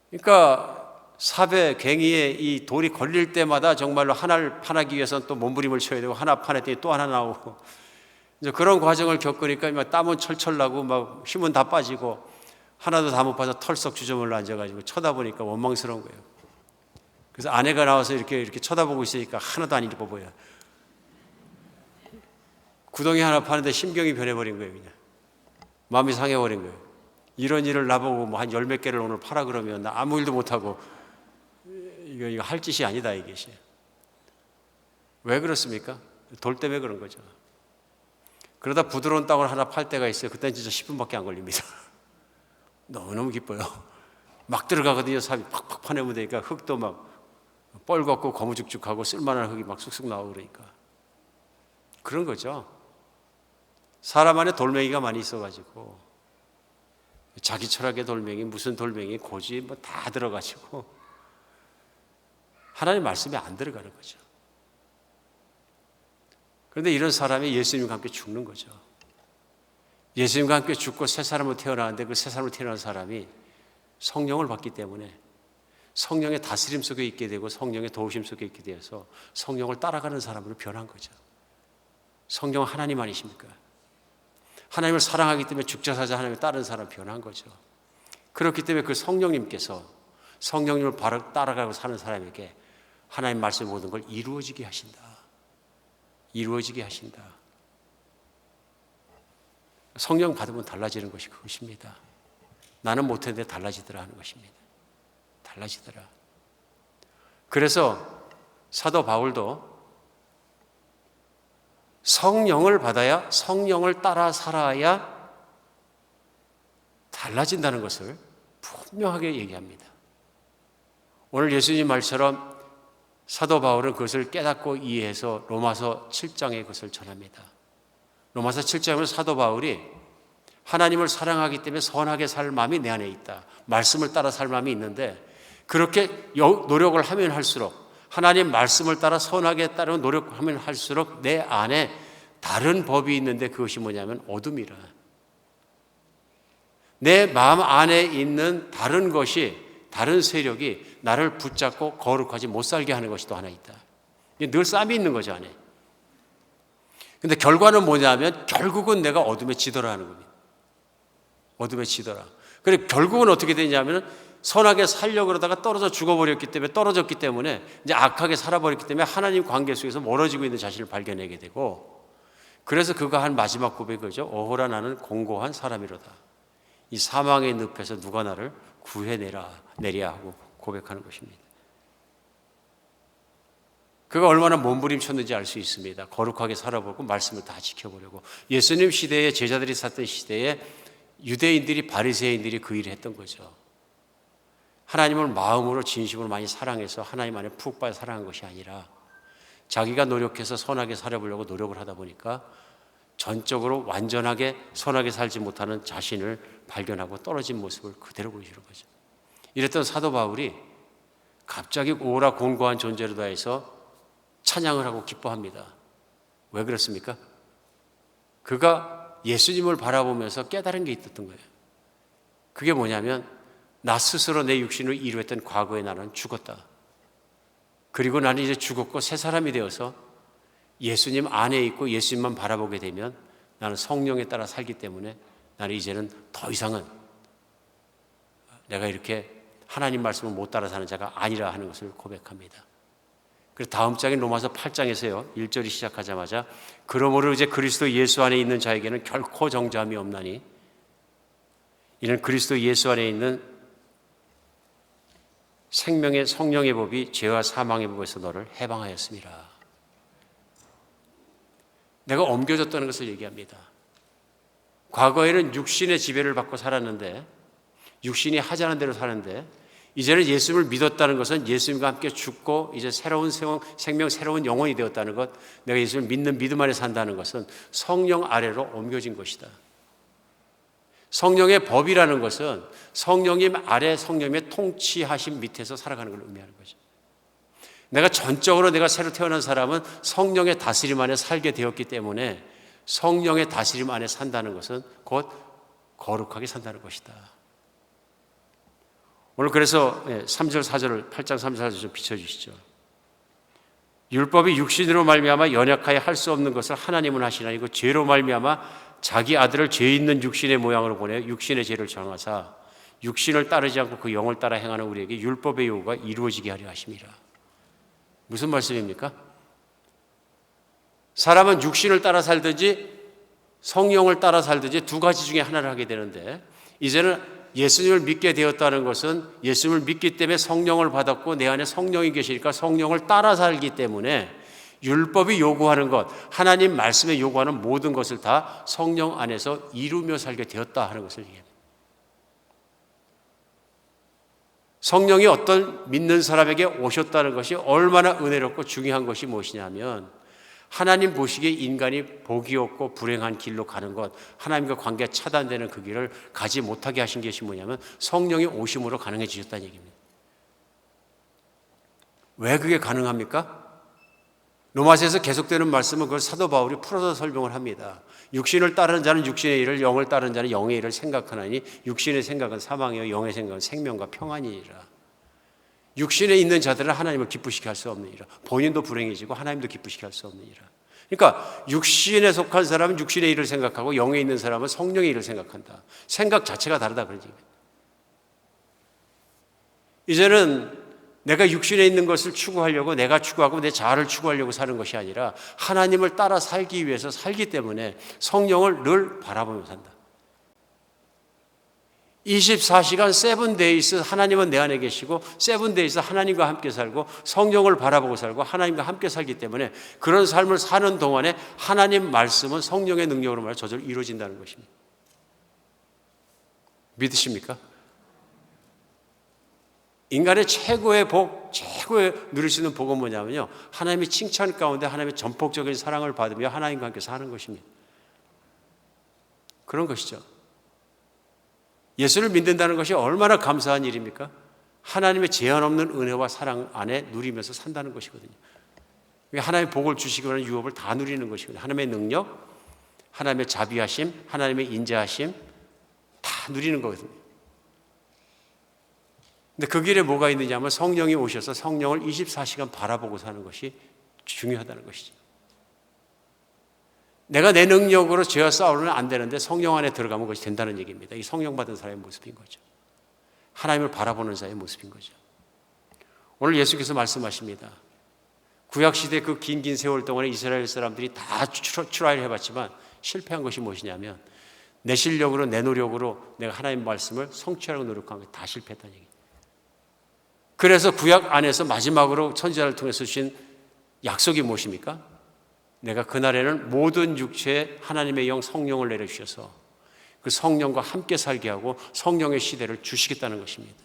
그러니까 삽에 괭이에 이 돌이 걸릴 때마다 정말로 하나를 파내기 위해서는 또 몸부림을 쳐야 되고, 하나 파냈더니 또 하나 나오고, 이제 그런 과정을 겪으니까 막 땀은 철철 나고 막 힘은 다 빠지고 하나도 다 못 파서 털썩 주저물러 앉아가지고 쳐다보니까 원망스러운 거예요. 그래서 아내가 나와서 이렇게 쳐다보고 있으니까 하나도 안 이뻐 보여요. 구덩이 하나 파는데 심경이 변해버린 거예요. 그냥 마음이 상해버린 거예요. 이런 일을 나보고 뭐 한 열 몇 개를 오늘 파라 그러면 나 아무 일도 못하고 이거 할 짓이 아니다, 이것이. 왜 그렇습니까? 돌 때문에 그런 거죠. 그러다 부드러운 땅을 하나 팔 때가 있어요. 그때는 진짜 10분밖에 안 걸립니다. 너무너무 기뻐요. 막 들어가거든요. 삽이 팍팍 파내면 되니까 흙도 막 뻘겋고 거무죽죽하고 쓸만한 흙이 막 쑥쑥 나오고 그러니까. 그런 거죠. 사람 안에 돌멩이가 많이 있어가지고 자기 철학의 돌멩이, 무슨 돌멩이, 고지 뭐 다 들어가지고 하나님 말씀이 안 들어가는 거죠. 그런데 이런 사람이 예수님과 함께 죽는 거죠. 예수님과 함께 죽고 새 사람으로 태어나는데 그 새 사람으로 태어난 사람이 성령을 받기 때문에 성령의 다스림 속에 있게 되고 성령의 도우심 속에 있게 되어서 성령을 따라가는 사람으로 변한 거죠. 성령은 하나님 아니십니까? 하나님을 사랑하기 때문에 죽자 사자 하나님을 따르는 사람 변한 거죠. 그렇기 때문에 그 성령님께서 성령님을 바로 따라가고 사는 사람에게 하나님 말씀 모든 걸 이루어지게 하신다. 이루어지게 하신다. 성령 받으면 달라지는 것이 그것입니다. 나는 못했는데 달라지더라 하는 것입니다. 달라지더라. 그래서 사도 바울도 성령을 받아야, 성령을 따라 살아야 달라진다는 것을 분명하게 얘기합니다. 오늘 예수님 말처럼 사도 바울은 그것을 깨닫고 이해해서 로마서 7장에 그것을 전합니다. 로마서 7장은 사도 바울이 하나님을 사랑하기 때문에 선하게 살 마음이 내 안에 있다. 말씀을 따라 살 마음이 있는데 그렇게 노력을 하면 할수록 하나님 말씀을 따라 선하게 따르는 노력하면 할수록 내 안에 다른 법이 있는데 그것이 뭐냐면 어둠이라. 내 마음 안에 있는 다른 것이 다른 세력이 나를 붙잡고 거룩하지 못 살게 하는 것이 또 하나 있다. 늘 싸움이 있는 거죠 안에. 근데 결과는 뭐냐면 결국은 내가 어둠에 지더라 하는 겁니다. 어둠에 지더라. 그래 결국은 어떻게 되냐면 선하게 살려고 그러다가 떨어졌기 때문에 이제 악하게 살아버렸기 때문에 하나님 관계 속에서 멀어지고 있는 자신을 발견하게 되고 그래서 그가 한 마지막 고백이죠. 어호라 나는 공고한 사람이로다. 이 사망의 늪에서 누가 나를 구해내랴 하고 고백하는 것입니다. 그가 얼마나 몸부림쳤는지 알 수 있습니다. 거룩하게 살아보고 말씀을 다 지켜보려고. 예수님 시대에 제자들이 살던 시대에 유대인들이 바리새인들이 그 일을 했던 거죠. 하나님을 마음으로 진심으로 많이 사랑해서 하나님 안에 푹 빠져 사랑한 것이 아니라 자기가 노력해서 선하게 살아보려고 노력을 하다 보니까 전적으로 완전하게 선하게 살지 못하는 자신을 발견하고 떨어진 모습을 그대로 보여주는 거죠. 이랬던 사도 바울이 갑자기 오라 공고한 존재로다 해서 찬양을 하고 기뻐합니다. 왜 그렇습니까? 그가 예수님을 바라보면서 깨달은 게 있었던 거예요. 그게 뭐냐면 나 스스로 내 육신을 이루었던 과거에 나는 죽었다. 그리고 나는 이제 죽었고 새 사람이 되어서 예수님 안에 있고 예수님만 바라보게 되면 나는 성령에 따라 살기 때문에 나는 이제는 더 이상은 내가 이렇게 하나님 말씀을 못 따라 사는 자가 아니라 하는 것을 고백합니다. 그리고 다음 장인 로마서 8장에서요. 1절이 시작하자마자 그러므로 이제 그리스도 예수 안에 있는 자에게는 결코 정죄함이 없나니 이는 그리스도 예수 안에 있는 생명의 성령의 법이 죄와 사망의 법에서 너를 해방하였습니다. 내가 옮겨졌다는 것을 얘기합니다. 과거에는 육신의 지배를 받고 살았는데 육신이 하자는 대로 사는데 이제는 예수님을 믿었다는 것은 예수님과 함께 죽고 이제 새로운 생명, 새로운 영혼이 되었다는 것, 내가 예수님을 믿는 믿음 안에 산다는 것은 성령 아래로 옮겨진 것이다. 성령의 법이라는 것은 성령님 아래 성령의 통치하심 밑에서 살아가는 걸 의미하는 거죠. 내가 전적으로 내가 새로 태어난 사람은 성령의 다스림 안에 살게 되었기 때문에 성령의 다스림 안에 산다는 것은 곧 거룩하게 산다는 것이다. 오늘 그래서 3절 4절을 8장 3절 4절 좀 비춰주시죠. 율법이 육신으로 말미암아 연약하여 할 수 없는 것을 하나님은 하시나 이거 죄로 말미암아 자기 아들을 죄 있는 육신의 모양으로 보내 육신의 죄를 정하사 육신을 따르지 않고 그 영을 따라 행하는 우리에게 율법의 요구가 이루어지게 하려 하심이라. 무슨 말씀입니까? 사람은 육신을 따라 살든지 성령을 따라 살든지 두 가지 중에 하나를 하게 되는데 이제는 예수님을 믿게 되었다는 것은 예수님을 믿기 때문에 성령을 받았고 내 안에 성령이 계시니까 성령을 따라 살기 때문에 율법이 요구하는 것, 하나님 말씀에 요구하는 모든 것을 다 성령 안에서 이루며 살게 되었다 하는 것을 얘기합니다. 성령이 어떤 믿는 사람에게 오셨다는 것이 얼마나 은혜롭고 중요한 것이 무엇이냐면 하나님 보시기에 인간이 복이 없고 불행한 길로 가는 것, 하나님과 관계가 차단되는 그 길을 가지 못하게 하신 것이 뭐냐면 성령의 오심으로 가능해지셨다는 얘기입니다. 왜 그게 가능합니까? 로마서에서 계속되는 말씀은 그걸 사도 바울이 풀어서 설명을 합니다. 육신을 따르는 자는 육신의 일을, 영을 따르는 자는 영의 일을 생각하나니 육신의 생각은 사망이요 영의 생각은 생명과 평안이니라. 육신에 있는 자들은 하나님을 기쁘시게 할 수 없느니라. 본인도 불행해지고 하나님도 기쁘시게 할 수 없느니라. 그러니까 육신에 속한 사람은 육신의 일을 생각하고 영에 있는 사람은 성령의 일을 생각한다. 생각 자체가 다르다 그런 얘기입니다. 이제는 내가 육신에 있는 것을 추구하려고 내가 추구하고 내 자아를 추구하려고 사는 것이 아니라 하나님을 따라 살기 위해서 살기 때문에 성령을 늘 바라보며 산다. 24시간 7days 하나님은 내 안에 계시고 7days 하나님과 함께 살고 성령을 바라보고 살고 하나님과 함께 살기 때문에 그런 삶을 사는 동안에 하나님 말씀은 성령의 능력으로 말해 저절로 이루어진다는 것입니다. 믿으십니까? 인간의 최고의 복, 최고의 누릴 수 있는 복은 뭐냐면요, 하나님의 칭찬 가운데 하나님의 전폭적인 사랑을 받으며 하나님과 함께 사는 것입니다. 그런 것이죠. 예수를 믿는다는 것이 얼마나 감사한 일입니까? 하나님의 제한 없는 은혜와 사랑 안에 누리면서 산다는 것이거든요. 하나님의 복을 주시기 위한 유업을 다 누리는 것이거든요. 하나님의 능력, 하나님의 자비하심, 하나님의 인자하심 다 누리는 거거든요. 근데 그 길에 뭐가 있느냐 하면 성령이 오셔서 성령을 24시간 바라보고 사는 것이 중요하다는 것이죠. 내가 내 능력으로 죄와 싸우면 안 되는데 성령 안에 들어가면 그것이 된다는 얘기입니다. 이 성령 받은 사람의 모습인 거죠. 하나님을 바라보는 자의 모습인 거죠. 오늘 예수께서 말씀하십니다. 구약시대 그 긴 세월 동안에 이스라엘 사람들이 다 트라이를 해봤지만 실패한 것이 무엇이냐면 내 실력으로 내 노력으로 내가 하나님의 말씀을 성취하려고 노력한 게 다 실패했다는 얘기예요. 그래서 구약 안에서 마지막으로 선지자를 통해서 주신 약속이 무엇입니까? 내가 그날에는 모든 육체에 하나님의 영 성령을 내려주셔서 그 성령과 함께 살게 하고 성령의 시대를 주시겠다는 것입니다.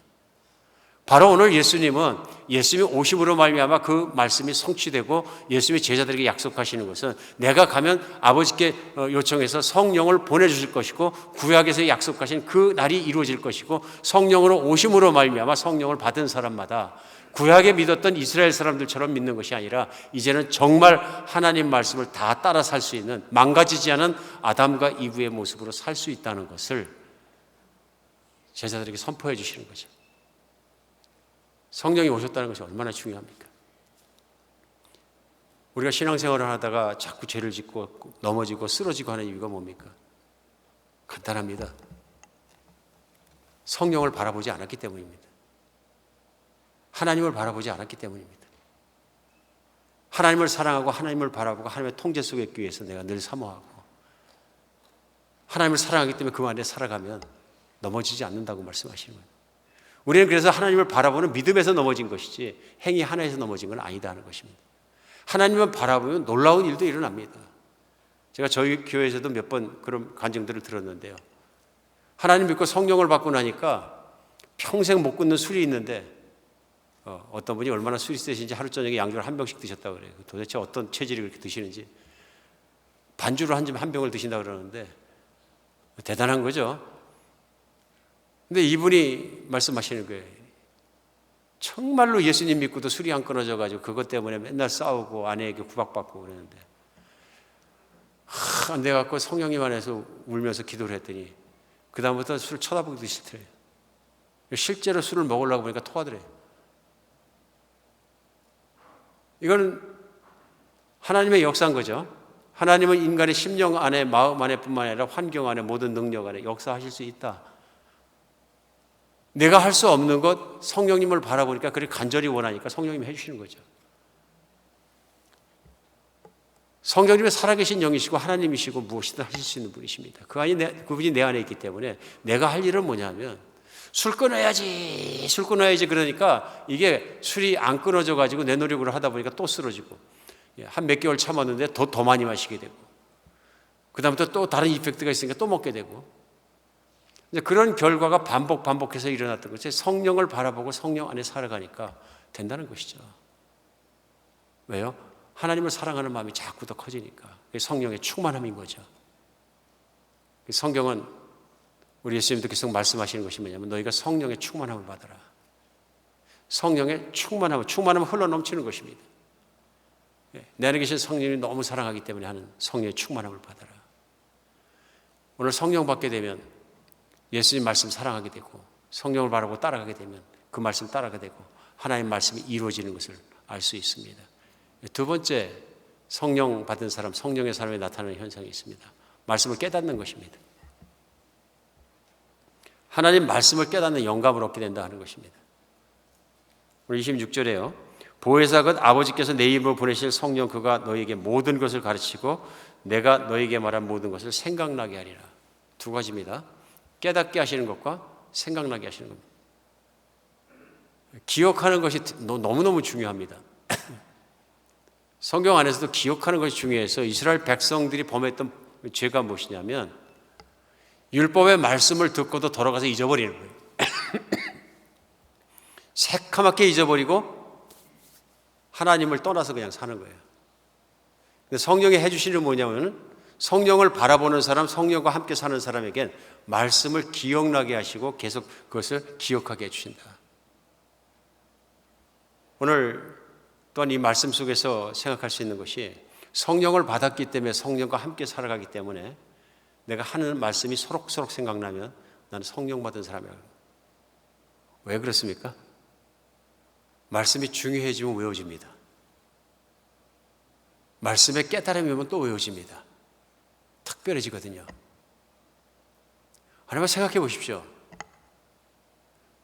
바로 오늘 예수님은 예수님이 오심으로 말미암아 그 말씀이 성취되고 예수님이 제자들에게 약속하시는 것은 내가 가면 아버지께 요청해서 성령을 보내주실 것이고 구약에서 약속하신 그 날이 이루어질 것이고 성령으로 오심으로 말미암아 성령을 받은 사람마다 구약에 믿었던 이스라엘 사람들처럼 믿는 것이 아니라 이제는 정말 하나님 말씀을 다 따라 살 수 있는 망가지지 않은 아담과 이브의 모습으로 살 수 있다는 것을 제자들에게 선포해 주시는 거죠. 성령이 오셨다는 것이 얼마나 중요합니까? 우리가 신앙생활을 하다가 자꾸 죄를 짓고 넘어지고 쓰러지고 하는 이유가 뭡니까? 간단합니다. 성령을 바라보지 않았기 때문입니다. 하나님을 바라보지 않았기 때문입니다. 하나님을 사랑하고 하나님을 바라보고 하나님의 통제 속에 있기 위해서 내가 늘 사모하고 하나님을 사랑하기 때문에 그 안에 살아가면 넘어지지 않는다고 말씀하시는 거예요. 우리는 그래서 하나님을 바라보는 믿음에서 넘어진 것이지 행위 하나에서 넘어진 건 아니다 하는 것입니다. 하나님을 바라보면 놀라운 일도 일어납니다. 제가 저희 교회에서도 몇 번 그런 간증들을 들었는데요. 하나님 믿고 성령을 받고 나니까 평생 못 끊는 술이 있는데 어떤 분이 얼마나 술이 세신지 하루 저녁에 양주를 한 병씩 드셨다고 그래요. 도대체 어떤 체질이 그렇게 드시는지 반주를 한 병을 드신다고 그러는데 대단한 거죠. 근데 이분이 말씀하시는 거예요. 정말로 예수님 믿고도 술이 안 끊어져가지고 그것 때문에 맨날 싸우고 아내에게 구박받고 그러는데 안 돼갖고 성령님 안에서 울면서 기도를 했더니 그 다음부터 술을 쳐다보기도 싫더래요. 실제로 술을 먹으려고 보니까 토하더래요. 이건 하나님의 역사인 거죠. 하나님은 인간의 심령 안에 마음 안에 뿐만 아니라 환경 안에 모든 능력 안에 역사하실 수 있다. 내가 할 수 없는 것 성령님을 바라보니까 그렇게 간절히 원하니까 성령님이 해주시는 거죠. 성령님은 살아계신 영이시고 하나님이시고 무엇이든 하실 수 있는 분이십니다. 그분이 내 안에 있기 때문에 내가 할 일은 뭐냐면 술 끊어야지 그러니까 이게 술이 안 끊어져 가지고 내 노력으로 하다 보니까 또 쓰러지고 한 몇 개월 참았는데 더 많이 마시게 되고 그 다음부터 또 다른 이펙트가 있으니까 또 먹게 되고 이제 그런 결과가 반복해서 일어났던 거죠. 성령을 바라보고 성령 안에 살아가니까 된다는 것이죠. 왜요? 하나님을 사랑하는 마음이 자꾸 더 커지니까. 성령의 충만함인 거죠. 성경은 우리 예수님도 계속 말씀하시는 것이 뭐냐면 너희가 성령의 충만함을 받아라. 성령의 충만함은 흘러넘치는 것입니다. 내 안에 계신 성령이 너무 사랑하기 때문에 하는 성령의 충만함을 받아라. 오늘 성령 받게 되면 예수님 말씀 사랑하게 되고 성령을 바라보고 따라가게 되면 그 말씀 따라가게 되고 하나님 말씀이 이루어지는 것을 알 수 있습니다. 두 번째 성령 받은 사람, 성령의 사람에 나타나는 현상이 있습니다. 말씀을 깨닫는 것입니다. 하나님 말씀을 깨닫는 영감을 얻게 된다 하는 것입니다. 우리 26절에요. 보혜사 곧 아버지께서 내 이름으로 보내실 성령 그가 너희에게 모든 것을 가르치고 내가 너희에게 말한 모든 것을 생각나게 하리라. 두 가지입니다. 깨닫게 하시는 것과 생각나게 하시는 겁니다. 기억하는 것이 너무너무 중요합니다. 성경 안에서도 기억하는 것이 중요해서 이스라엘 백성들이 범했던 죄가 무엇이냐면 율법의 말씀을 듣고도 돌아가서 잊어버리는 거예요. 새카맣게 잊어버리고 하나님을 떠나서 그냥 사는 거예요. 근데 성령이 해주시는 뭐냐면 성령을 바라보는 사람, 성령과 함께 사는 사람에겐 말씀을 기억나게 하시고 계속 그것을 기억하게 해주신다. 오늘 또한 이 말씀 속에서 생각할 수 있는 것이 성령을 받았기 때문에 성령과 함께 살아가기 때문에 내가 하는 말씀이 소록소록 생각나면 나는 성령 받은 사람이라고. 왜 그렇습니까? 말씀이 중요해지면 외워집니다. 말씀에 깨달음이 오면 또 외워집니다. 특별해지거든요. 하나만 생각해 보십시오.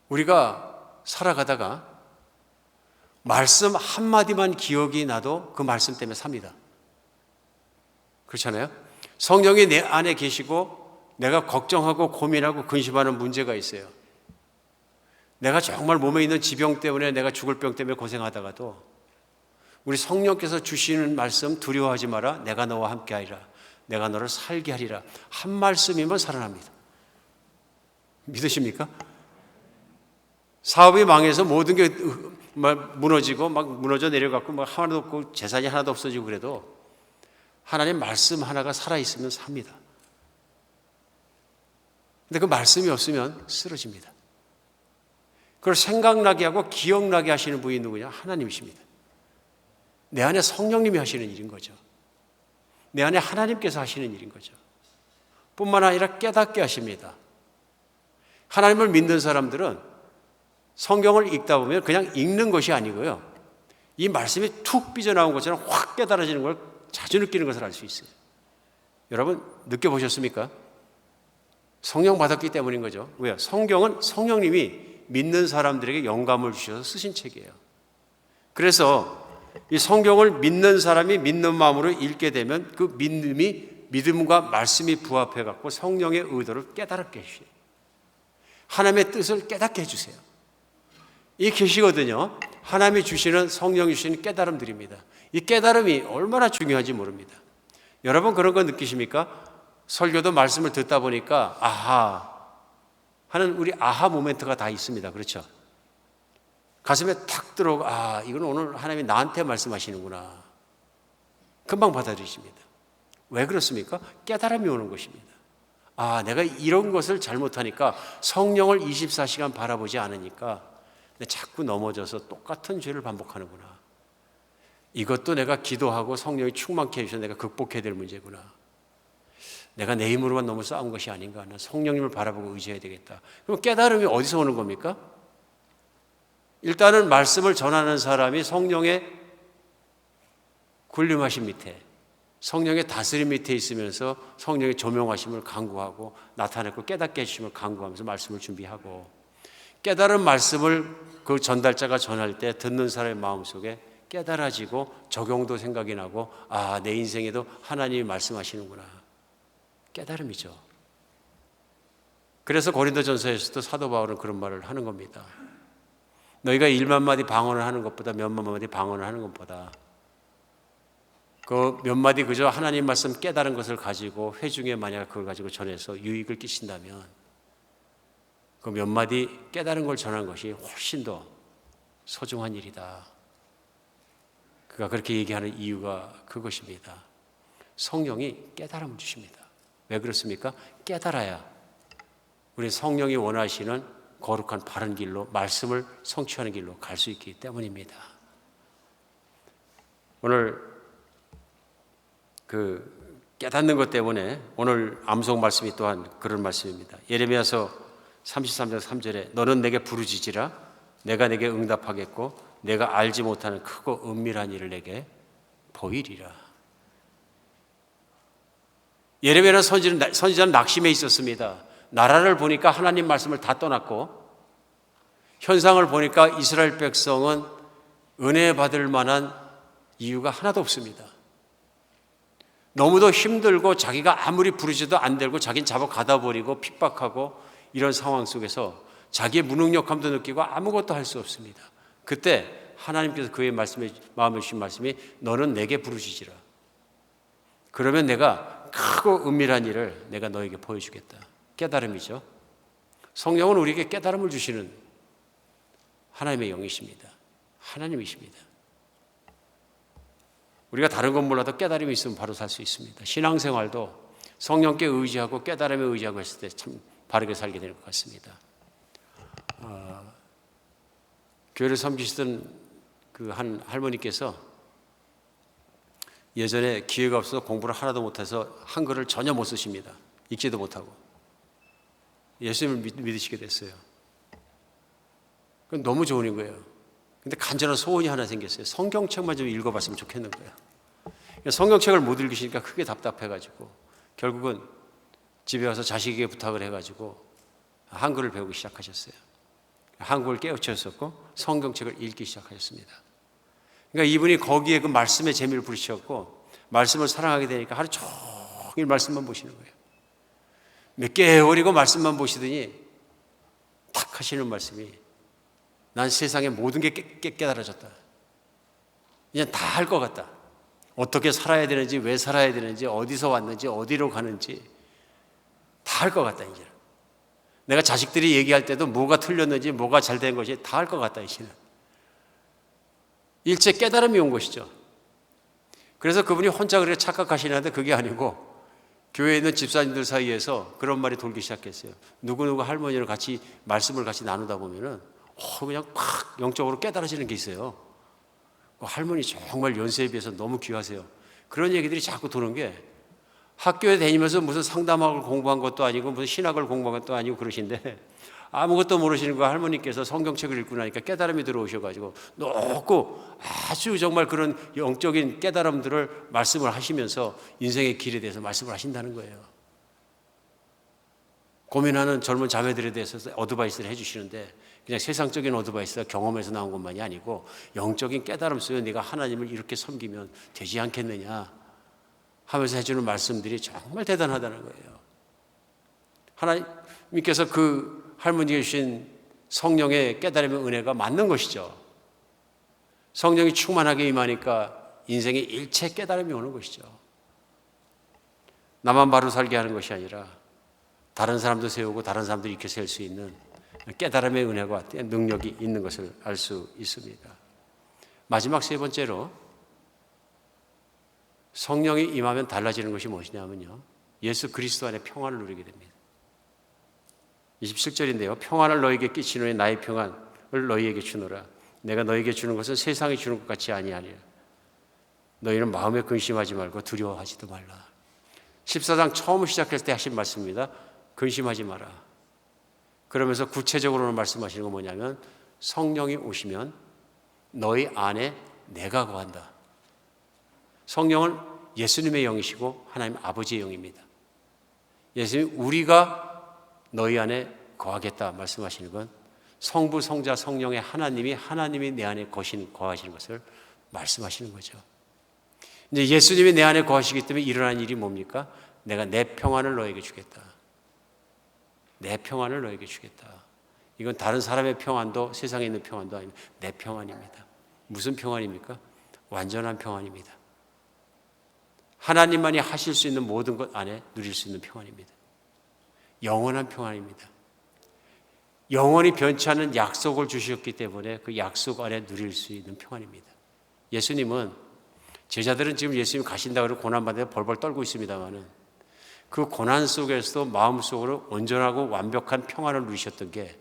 우리가 살아가다가 말씀 한마디만 기억이 나도 그 말씀 때문에 삽니다. 그렇잖아요? 성령이 내 안에 계시고 내가 걱정하고 고민하고 근심하는 문제가 있어요. 내가 정말 몸에 있는 지병 때문에 내가 죽을 병 때문에 고생하다가도 우리 성령께서 주시는 말씀 두려워하지 마라. 내가 너와 함께하리라. 내가 너를 살게 하리라. 한 말씀이면 살아납니다. 믿으십니까? 사업이 망해서 모든 게 무너지고 막 무너져 내려갔고 막 하나도 없고 재산이 하나도 없어지고 그래도 하나님 말씀 하나가 살아있으면 삽니다. 근데 그 말씀이 없으면 쓰러집니다. 그걸 생각나게 하고 기억나게 하시는 분이 누구냐? 하나님이십니다. 내 안에 성령님이 하시는 일인 거죠. 내 안에 하나님께서 하시는 일인 거죠. 뿐만 아니라 깨닫게 하십니다. 하나님을 믿는 사람들은 성경을 읽다 보면 그냥 읽는 것이 아니고요. 이 말씀이 툭 삐져나온 것처럼 확 깨달아지는 걸 자주 느끼는 것을 알 수 있어요. 여러분 느껴보셨습니까? 성령 받았기 때문인 거죠. 왜요? 성경은 성령님이 믿는 사람들에게 영감을 주셔서 쓰신 책이에요. 그래서 이 성경을 믿는 사람이 믿는 마음으로 읽게 되면 그 믿음과 말씀이 부합해 갖고 성령의 의도를 깨달게 해주세요. 하나님의 뜻을 깨닫게 해주세요. 이 계시거든요. 하나님이 주시는 성령이 주시는 깨달음들입니다. 이 깨달음이 얼마나 중요한지 모릅니다. 여러분 그런 거 느끼십니까? 설교도 말씀을 듣다 보니까 아하 하는 우리 아하 모멘트가 다 있습니다. 그렇죠? 가슴에 탁 들어오고 아 이건 오늘 하나님이 나한테 말씀하시는구나. 금방 받아들이십니다. 왜 그렇습니까? 깨달음이 오는 것입니다. 아 내가 이런 것을 잘못하니까 성령을 24시간 바라보지 않으니까 자꾸 넘어져서 똑같은 죄를 반복하는구나. 이것도 내가 기도하고 성령이 충만케 해주셔서 내가 극복해야 될 문제구나. 내가 내 힘으로만 너무 싸운 것이 아닌가. 난 성령님을 바라보고 의지해야 되겠다. 그럼 깨달음이 어디서 오는 겁니까? 일단은 말씀을 전하는 사람이 성령의 군림하심 밑에 성령의 다스림 밑에 있으면서 성령의 조명하심을 간구하고 나타내고 깨닫게 해주심을 간구하면서 말씀을 준비하고 깨달은 말씀을 그 전달자가 전할 때 듣는 사람의 마음속에 깨달아지고 적용도 생각이 나고 아, 내 인생에도 하나님이 말씀하시는구나. 깨달음이죠. 그래서 고린도전서에서도 사도 바울은 그런 말을 하는 겁니다. 너희가 1만 마디 방언을 하는 것보다 몇만 마디 방언을 하는 것보다 그 몇 마디 그저 하나님 말씀 깨달은 것을 가지고 회중에 만약 그걸 가지고 전해서 유익을 끼친다면 그 몇 마디 깨달은 걸 전하는 것이 훨씬 더 소중한 일이다. 그가 그렇게 얘기하는 이유가 그것입니다. 성령이 깨달음을 주십니다. 왜 그렇습니까? 깨달아야 우리 성령이 원하시는 거룩한 바른 길로 말씀을 성취하는 길로 갈 수 있기 때문입니다. 오늘 그 깨닫는 것 때문에 오늘 암송 말씀이 또한 그런 말씀입니다. 예레미야서 33장 3절에 너는 내게 부르짖으라 내가 내게 응답하겠고 내가 알지 못하는 크고 은밀한 일을 내게 보이리라. 예레미야는 선지자는 낙심해 있었습니다. 나라를 보니까 하나님 말씀을 다 떠났고 현상을 보니까 이스라엘 백성은 은혜 받을 만한 이유가 하나도 없습니다. 너무도 힘들고 자기가 아무리 부르짖어도 안 되고 자기는 잡아 가다 버리고 핍박하고 이런 상황 속에서 자기의 무능력함도 느끼고 아무것도 할 수 없습니다. 그때 하나님께서 그의 마음에 주신 말씀이 너는 내게 부르짖으라. 그러면 내가 크고 은밀한 일을 내가 너에게 보여주겠다. 깨달음이죠. 성령은 우리에게 깨달음을 주시는 하나님의 영이십니다. 하나님이십니다. 우리가 다른 건 몰라도 깨달음이 있으면 바로 살 수 있습니다. 신앙생활도 성령께 의지하고 깨달음에 의지하고 했을 때 참 바르게 살게 될 것 같습니다. 교회를 섬기시던 그 한 할머니께서 예전에 기회가 없어서 공부를 하나도 못해서 한글을 전혀 못 쓰십니다. 읽지도 못하고 예수님을 믿으시게 됐어요. 그건 너무 좋은 거예요. 근데 간절한 소원이 하나 생겼어요. 성경책만 좀 읽어봤으면 좋겠는 거예요. 성경책을 못 읽으시니까 크게 답답해가지고 결국은 집에 와서 자식에게 부탁을 해가지고 한글을 배우기 시작하셨어요. 한국을 깨우쳤었고 성경책을 읽기 시작하셨습니다. 그러니까 이분이 거기에 그 말씀의 재미를 부르셨고 말씀을 사랑하게 되니까 하루 종일 말씀만 보시는 거예요. 몇 개월이고 말씀만 보시더니 탁 하시는 말씀이 난 세상의 모든 게 깨달아졌다. 그냥 다 할 것 같다. 어떻게 살아야 되는지, 왜 살아야 되는지, 어디서 왔는지, 어디로 가는지 다 할 것 같다 이제는. 내가 자식들이 얘기할 때도 뭐가 틀렸는지, 뭐가 잘 된 것이 다 할 것 같다 이제는. 일체 깨달음이 온 것이죠. 그래서 그분이 혼자 그렇게 착각하시는데 그게 아니고 교회에 있는 집사님들 사이에서 그런 말이 돌기 시작했어요. 누구누구 할머니를 같이 말씀을 같이 나누다 보면은 그냥 팍 영적으로 깨달아지는 게 있어요. 할머니 정말 연세에 비해서 너무 귀하세요. 그런 얘기들이 자꾸 도는 게 학교에 다니면서 무슨 상담학을 공부한 것도 아니고 무슨 신학을 공부한 것도 아니고 그러신데 아무것도 모르시는 그 할머니께서 성경책을 읽고 나니까 깨달음이 들어오셔가지고 높고 아주 정말 그런 영적인 깨달음들을 말씀을 하시면서 인생의 길에 대해서 말씀을 하신다는 거예요. 고민하는 젊은 자매들에 대해서 어드바이스를 해주시는데 그냥 세상적인 어드바이스가 경험에서 나온 것만이 아니고 영적인 깨달음 속에 네가 하나님을 이렇게 섬기면 되지 않겠느냐 하면서 해주는 말씀들이 정말 대단하다는 거예요. 하나님께서 그 할머니가 주신 성령의 깨달음의 은혜가 맞는 것이죠. 성령이 충만하게 임하니까 인생의 일체 깨달음이 오는 것이죠. 나만 바로 살게 하는 것이 아니라 다른 사람도 세우고 다른 사람도 이렇게 세울 수 있는 깨달음의 은혜가 능력이 있는 것을 알 수 있습니다. 마지막 세 번째로 성령이 임하면 달라지는 것이 무엇이냐면요. 예수 그리스도 안에 평안을 누리게 됩니다. 27절인데요. 평안을 너에게 끼치노니 나의 평안을 너희에게 주노라. 내가 너에게 주는 것은 세상이 주는 것 같이 아니하니라. 너희는 마음에 근심하지 말고 두려워하지도 말라. 14장 처음 시작했을 때 하신 말씀입니다. 근심하지 마라. 그러면서 구체적으로는 말씀하시는 건 뭐냐면 성령이 오시면 너희 안에 내가 거한다. 성령은 예수님의 영이시고 하나님 아버지의 영입니다. 예수님이 우리가 너희 안에 거하겠다 말씀하시는 건 성부, 성자, 성령의 하나님이 내 안에 거하시는 것을 말씀하시는 거죠. 이제 예수님이 내 안에 거하시기 때문에 일어나는 일이 뭡니까? 내가 내 평안을 너에게 주겠다. 내 평안을 너에게 주겠다. 이건 다른 사람의 평안도 세상에 있는 평안도 아닙니다. 내 평안입니다. 무슨 평안입니까? 완전한 평안입니다. 하나님만이 하실 수 있는 모든 것 안에 누릴 수 있는 평안입니다. 영원한 평안입니다. 영원히 변치 않는 약속을 주셨기 때문에 그 약속 안에 누릴 수 있는 평안입니다. 예수님은 제자들은 지금 예수님 가신다고 고난받아 벌벌 떨고 있습니다만은 그 고난 속에서도 마음속으로 온전하고 완벽한 평안을 누리셨던 게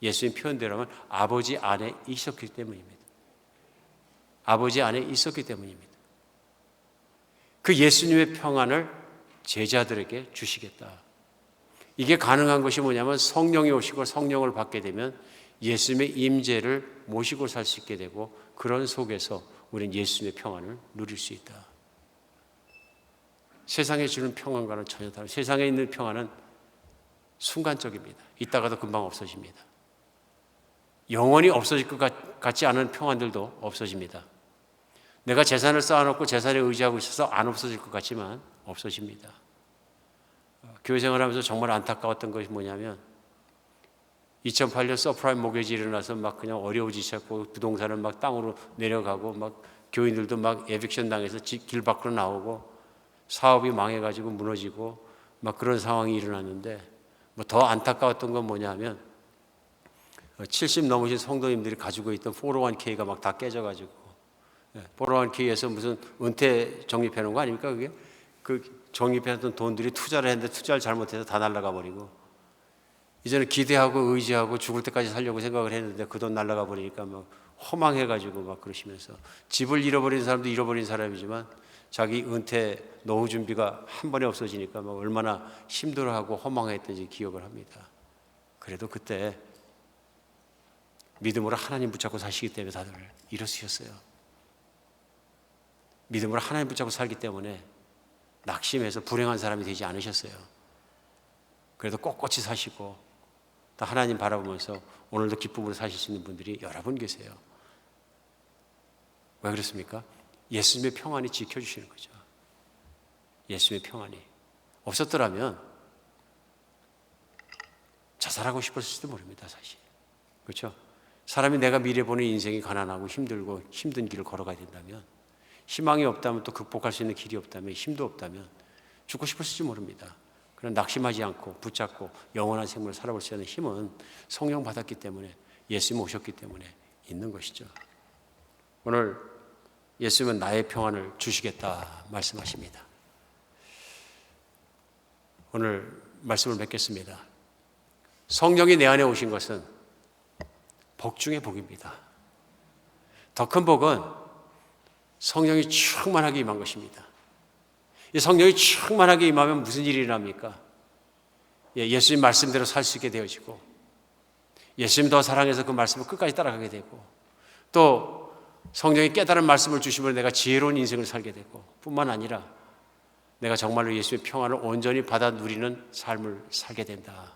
예수님 표현대로 하면 아버지 안에 있었기 때문입니다. 아버지 안에 있었기 때문입니다. 그 예수님의 평안을 제자들에게 주시겠다. 이게 가능한 것이 뭐냐면 성령이 오시고 성령을 받게 되면 예수님의 임재를 모시고 살 수 있게 되고 그런 속에서 우리는 예수님의 평안을 누릴 수 있다. 세상에 주는 평안과는 전혀 다른 세상에 있는 평안은 순간적입니다. 이따가도 금방 없어집니다. 영원히 없어질 것 같지 않은 평안들도 없어집니다. 내가 재산을 쌓아놓고 재산에 의지하고 있어서 안 없어질 것 같지만 없어집니다. 교회 생활하면서 정말 안타까웠던 것이 뭐냐면 2008년 서프라임 모기지 일어나서 막 그냥 어려워지기 시작하고 부동산은 막 땅으로 내려가고 막 교인들도 막 에빅션 당해서 길 밖으로 나오고 사업이 망해가지고 무너지고 막 그런 상황이 일어났는데 뭐 더 안타까웠던 건 뭐냐면 70 넘으신 성도님들이 가지고 있던 401k가 막 다 깨져가지고 401k에서 무슨 은퇴 적립해 놓은 거 아닙니까? 그게 그 적립했던 돈들이 투자를 했는데 투자를 잘못해서 다 날아가 버리고 이제는 기대하고 의지하고 죽을 때까지 살려고 생각을 했는데 그 돈 날아가 버리니까 막 허망해가지고 막 그러시면서 집을 잃어버린 사람도 잃어버린 사람이지만 자기 은퇴 노후 준비가 한 번에 없어지니까 막 얼마나 힘들어하고 허망했던지 기억을 합니다. 그래도 그때 믿음으로 하나님 붙잡고 사시기 때문에 다들 일어서셨어요. 믿음으로 하나님 붙잡고 살기 때문에 낙심해서 불행한 사람이 되지 않으셨어요. 그래도 꼿꼿이 사시고 또 하나님 바라보면서 오늘도 기쁨으로 사실 수 있는 분들이 여러 분 계세요. 왜 그렇습니까? 예수님의 평안이 지켜주시는 거죠. 예수님의 평안이 없었더라면 자살하고 싶었을지도 모릅니다. 사실 그렇죠? 사람이 내가 미래 보는 인생이 가난하고 힘들고 힘든 길을 걸어가야 된다면, 희망이 없다면, 또 극복할 수 있는 길이 없다면, 힘도 없다면 죽고 싶었을지 모릅니다. 그런 낙심하지 않고 붙잡고 영원한 생명을 살아볼 수 있는 힘은 성령 받았기 때문에, 예수님 오셨기 때문에 있는 것이죠. 오늘 예수님은 나의 평안을 주시겠다 말씀하십니다. 오늘 말씀을 맺겠습니다. 성령이 내 안에 오신 것은 복 중의 복입니다. 더 큰 복은 성령이 충만하게 임한 것입니다. 이 성령이 충만하게 임하면 무슨 일이 일어납니까? 예수님 말씀대로 살 수 있게 되어지고, 예수님 더 사랑해서 그 말씀을 끝까지 따라가게 되고, 또 성령이 깨달은 말씀을 주시면 내가 지혜로운 인생을 살게 되고, 뿐만 아니라 내가 정말로 예수의 평안을 온전히 받아 누리는 삶을 살게 된다.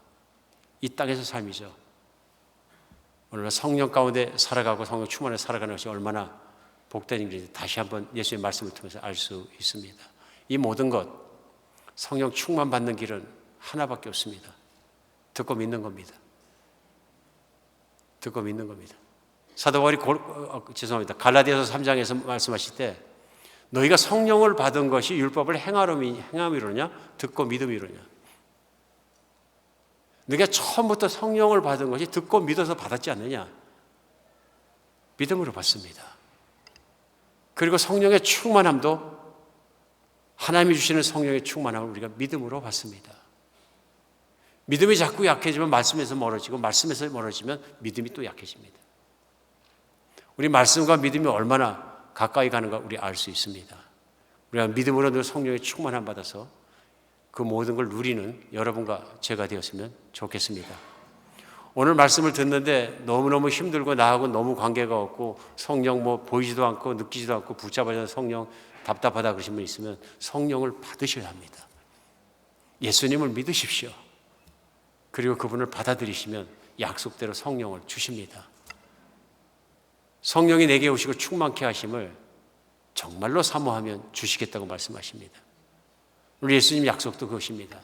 이 땅에서 삶이죠. 오늘 성령 가운데 살아가고 성령 충만에 살아가는 것이 얼마나 복된 일인지 다시 한번 예수의 말씀을 통해서 알 수 있습니다. 이 모든 것, 성령 충만 받는 길은 하나밖에 없습니다. 듣고 믿는 겁니다. 듣고 믿는 겁니다. 사도 바울이 갈라디아서 3장에서 말씀하실 때, 너희가 성령을 받은 것이 율법을 행함이로냐 듣고 믿음이로냐. 너희가 처음부터 성령을 받은 것이 듣고 믿어서 받았지 않느냐. 믿음으로 받습니다. 그리고 성령의 충만함도, 하나님이 주시는 성령의 충만함을 우리가 믿음으로 받습니다. 믿음이 자꾸 약해지면 말씀에서 멀어지고, 말씀에서 멀어지면 믿음이 또 약해집니다. 우리 말씀과 믿음이 얼마나 가까이 가는가 우리 알 수 있습니다. 우리가 믿음으로 늘 성령의 충만함 받아서 그 모든 걸 누리는 여러분과 제가 되었으면 좋겠습니다. 오늘 말씀을 듣는데 너무너무 힘들고 나하고 너무 관계가 없고 성령 보이지도 않고 느끼지도 않고 붙잡아서 성령 답답하다 그러신 분 있으면 성령을 받으셔야 합니다. 예수님을 믿으십시오. 그리고 그분을 받아들이시면 약속대로 성령을 주십니다. 성령이 내게 오시고 충만케 하심을 정말로 사모하면 주시겠다고 말씀하십니다. 우리 예수님 약속도 그것입니다.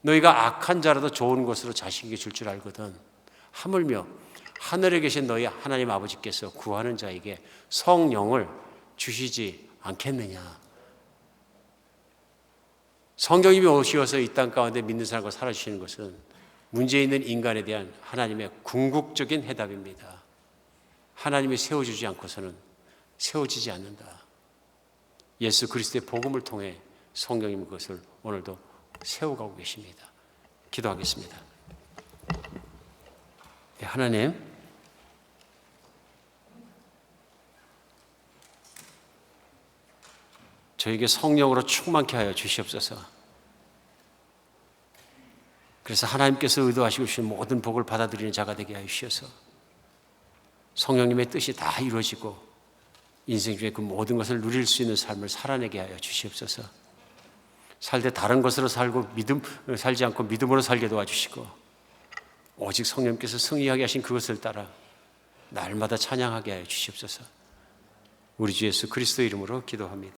너희가 악한 자라도 좋은 것으로 자식에게 줄 줄 알거든 하물며 하늘에 계신 너희 하나님 아버지께서 구하는 자에게 성령을 주시지 않겠느냐. 성령님이 오셔서 이 땅 가운데 믿는 사람과 살아주시는 것은 문제 있는 인간에 대한 하나님의 궁극적인 해답입니다. 하나님이 세워주지 않고서는 세워지지 않는다. 예수 그리스도의 복음을 통해 성령님 그것을 오늘도 세워가고 계십니다. 기도하겠습니다. 하나님, 저에게 성령으로 충만케 하여 주시옵소서. 그래서 하나님께서 의도하시고 주신 모든 복을 받아들이는 자가 되게 하여 주셔서 성령님의 뜻이 다 이루어지고 인생 중에 그 모든 것을 누릴 수 있는 삶을 살아내게 하여 주시옵소서. 살 때 다른 것으로 살고 살지 않고 믿음으로 살게 도와주시고, 오직 성령님께서 승리하게 하신 그것을 따라 날마다 찬양하게 하여 주시옵소서. 우리 주 예수 그리스도 이름으로 기도합니다.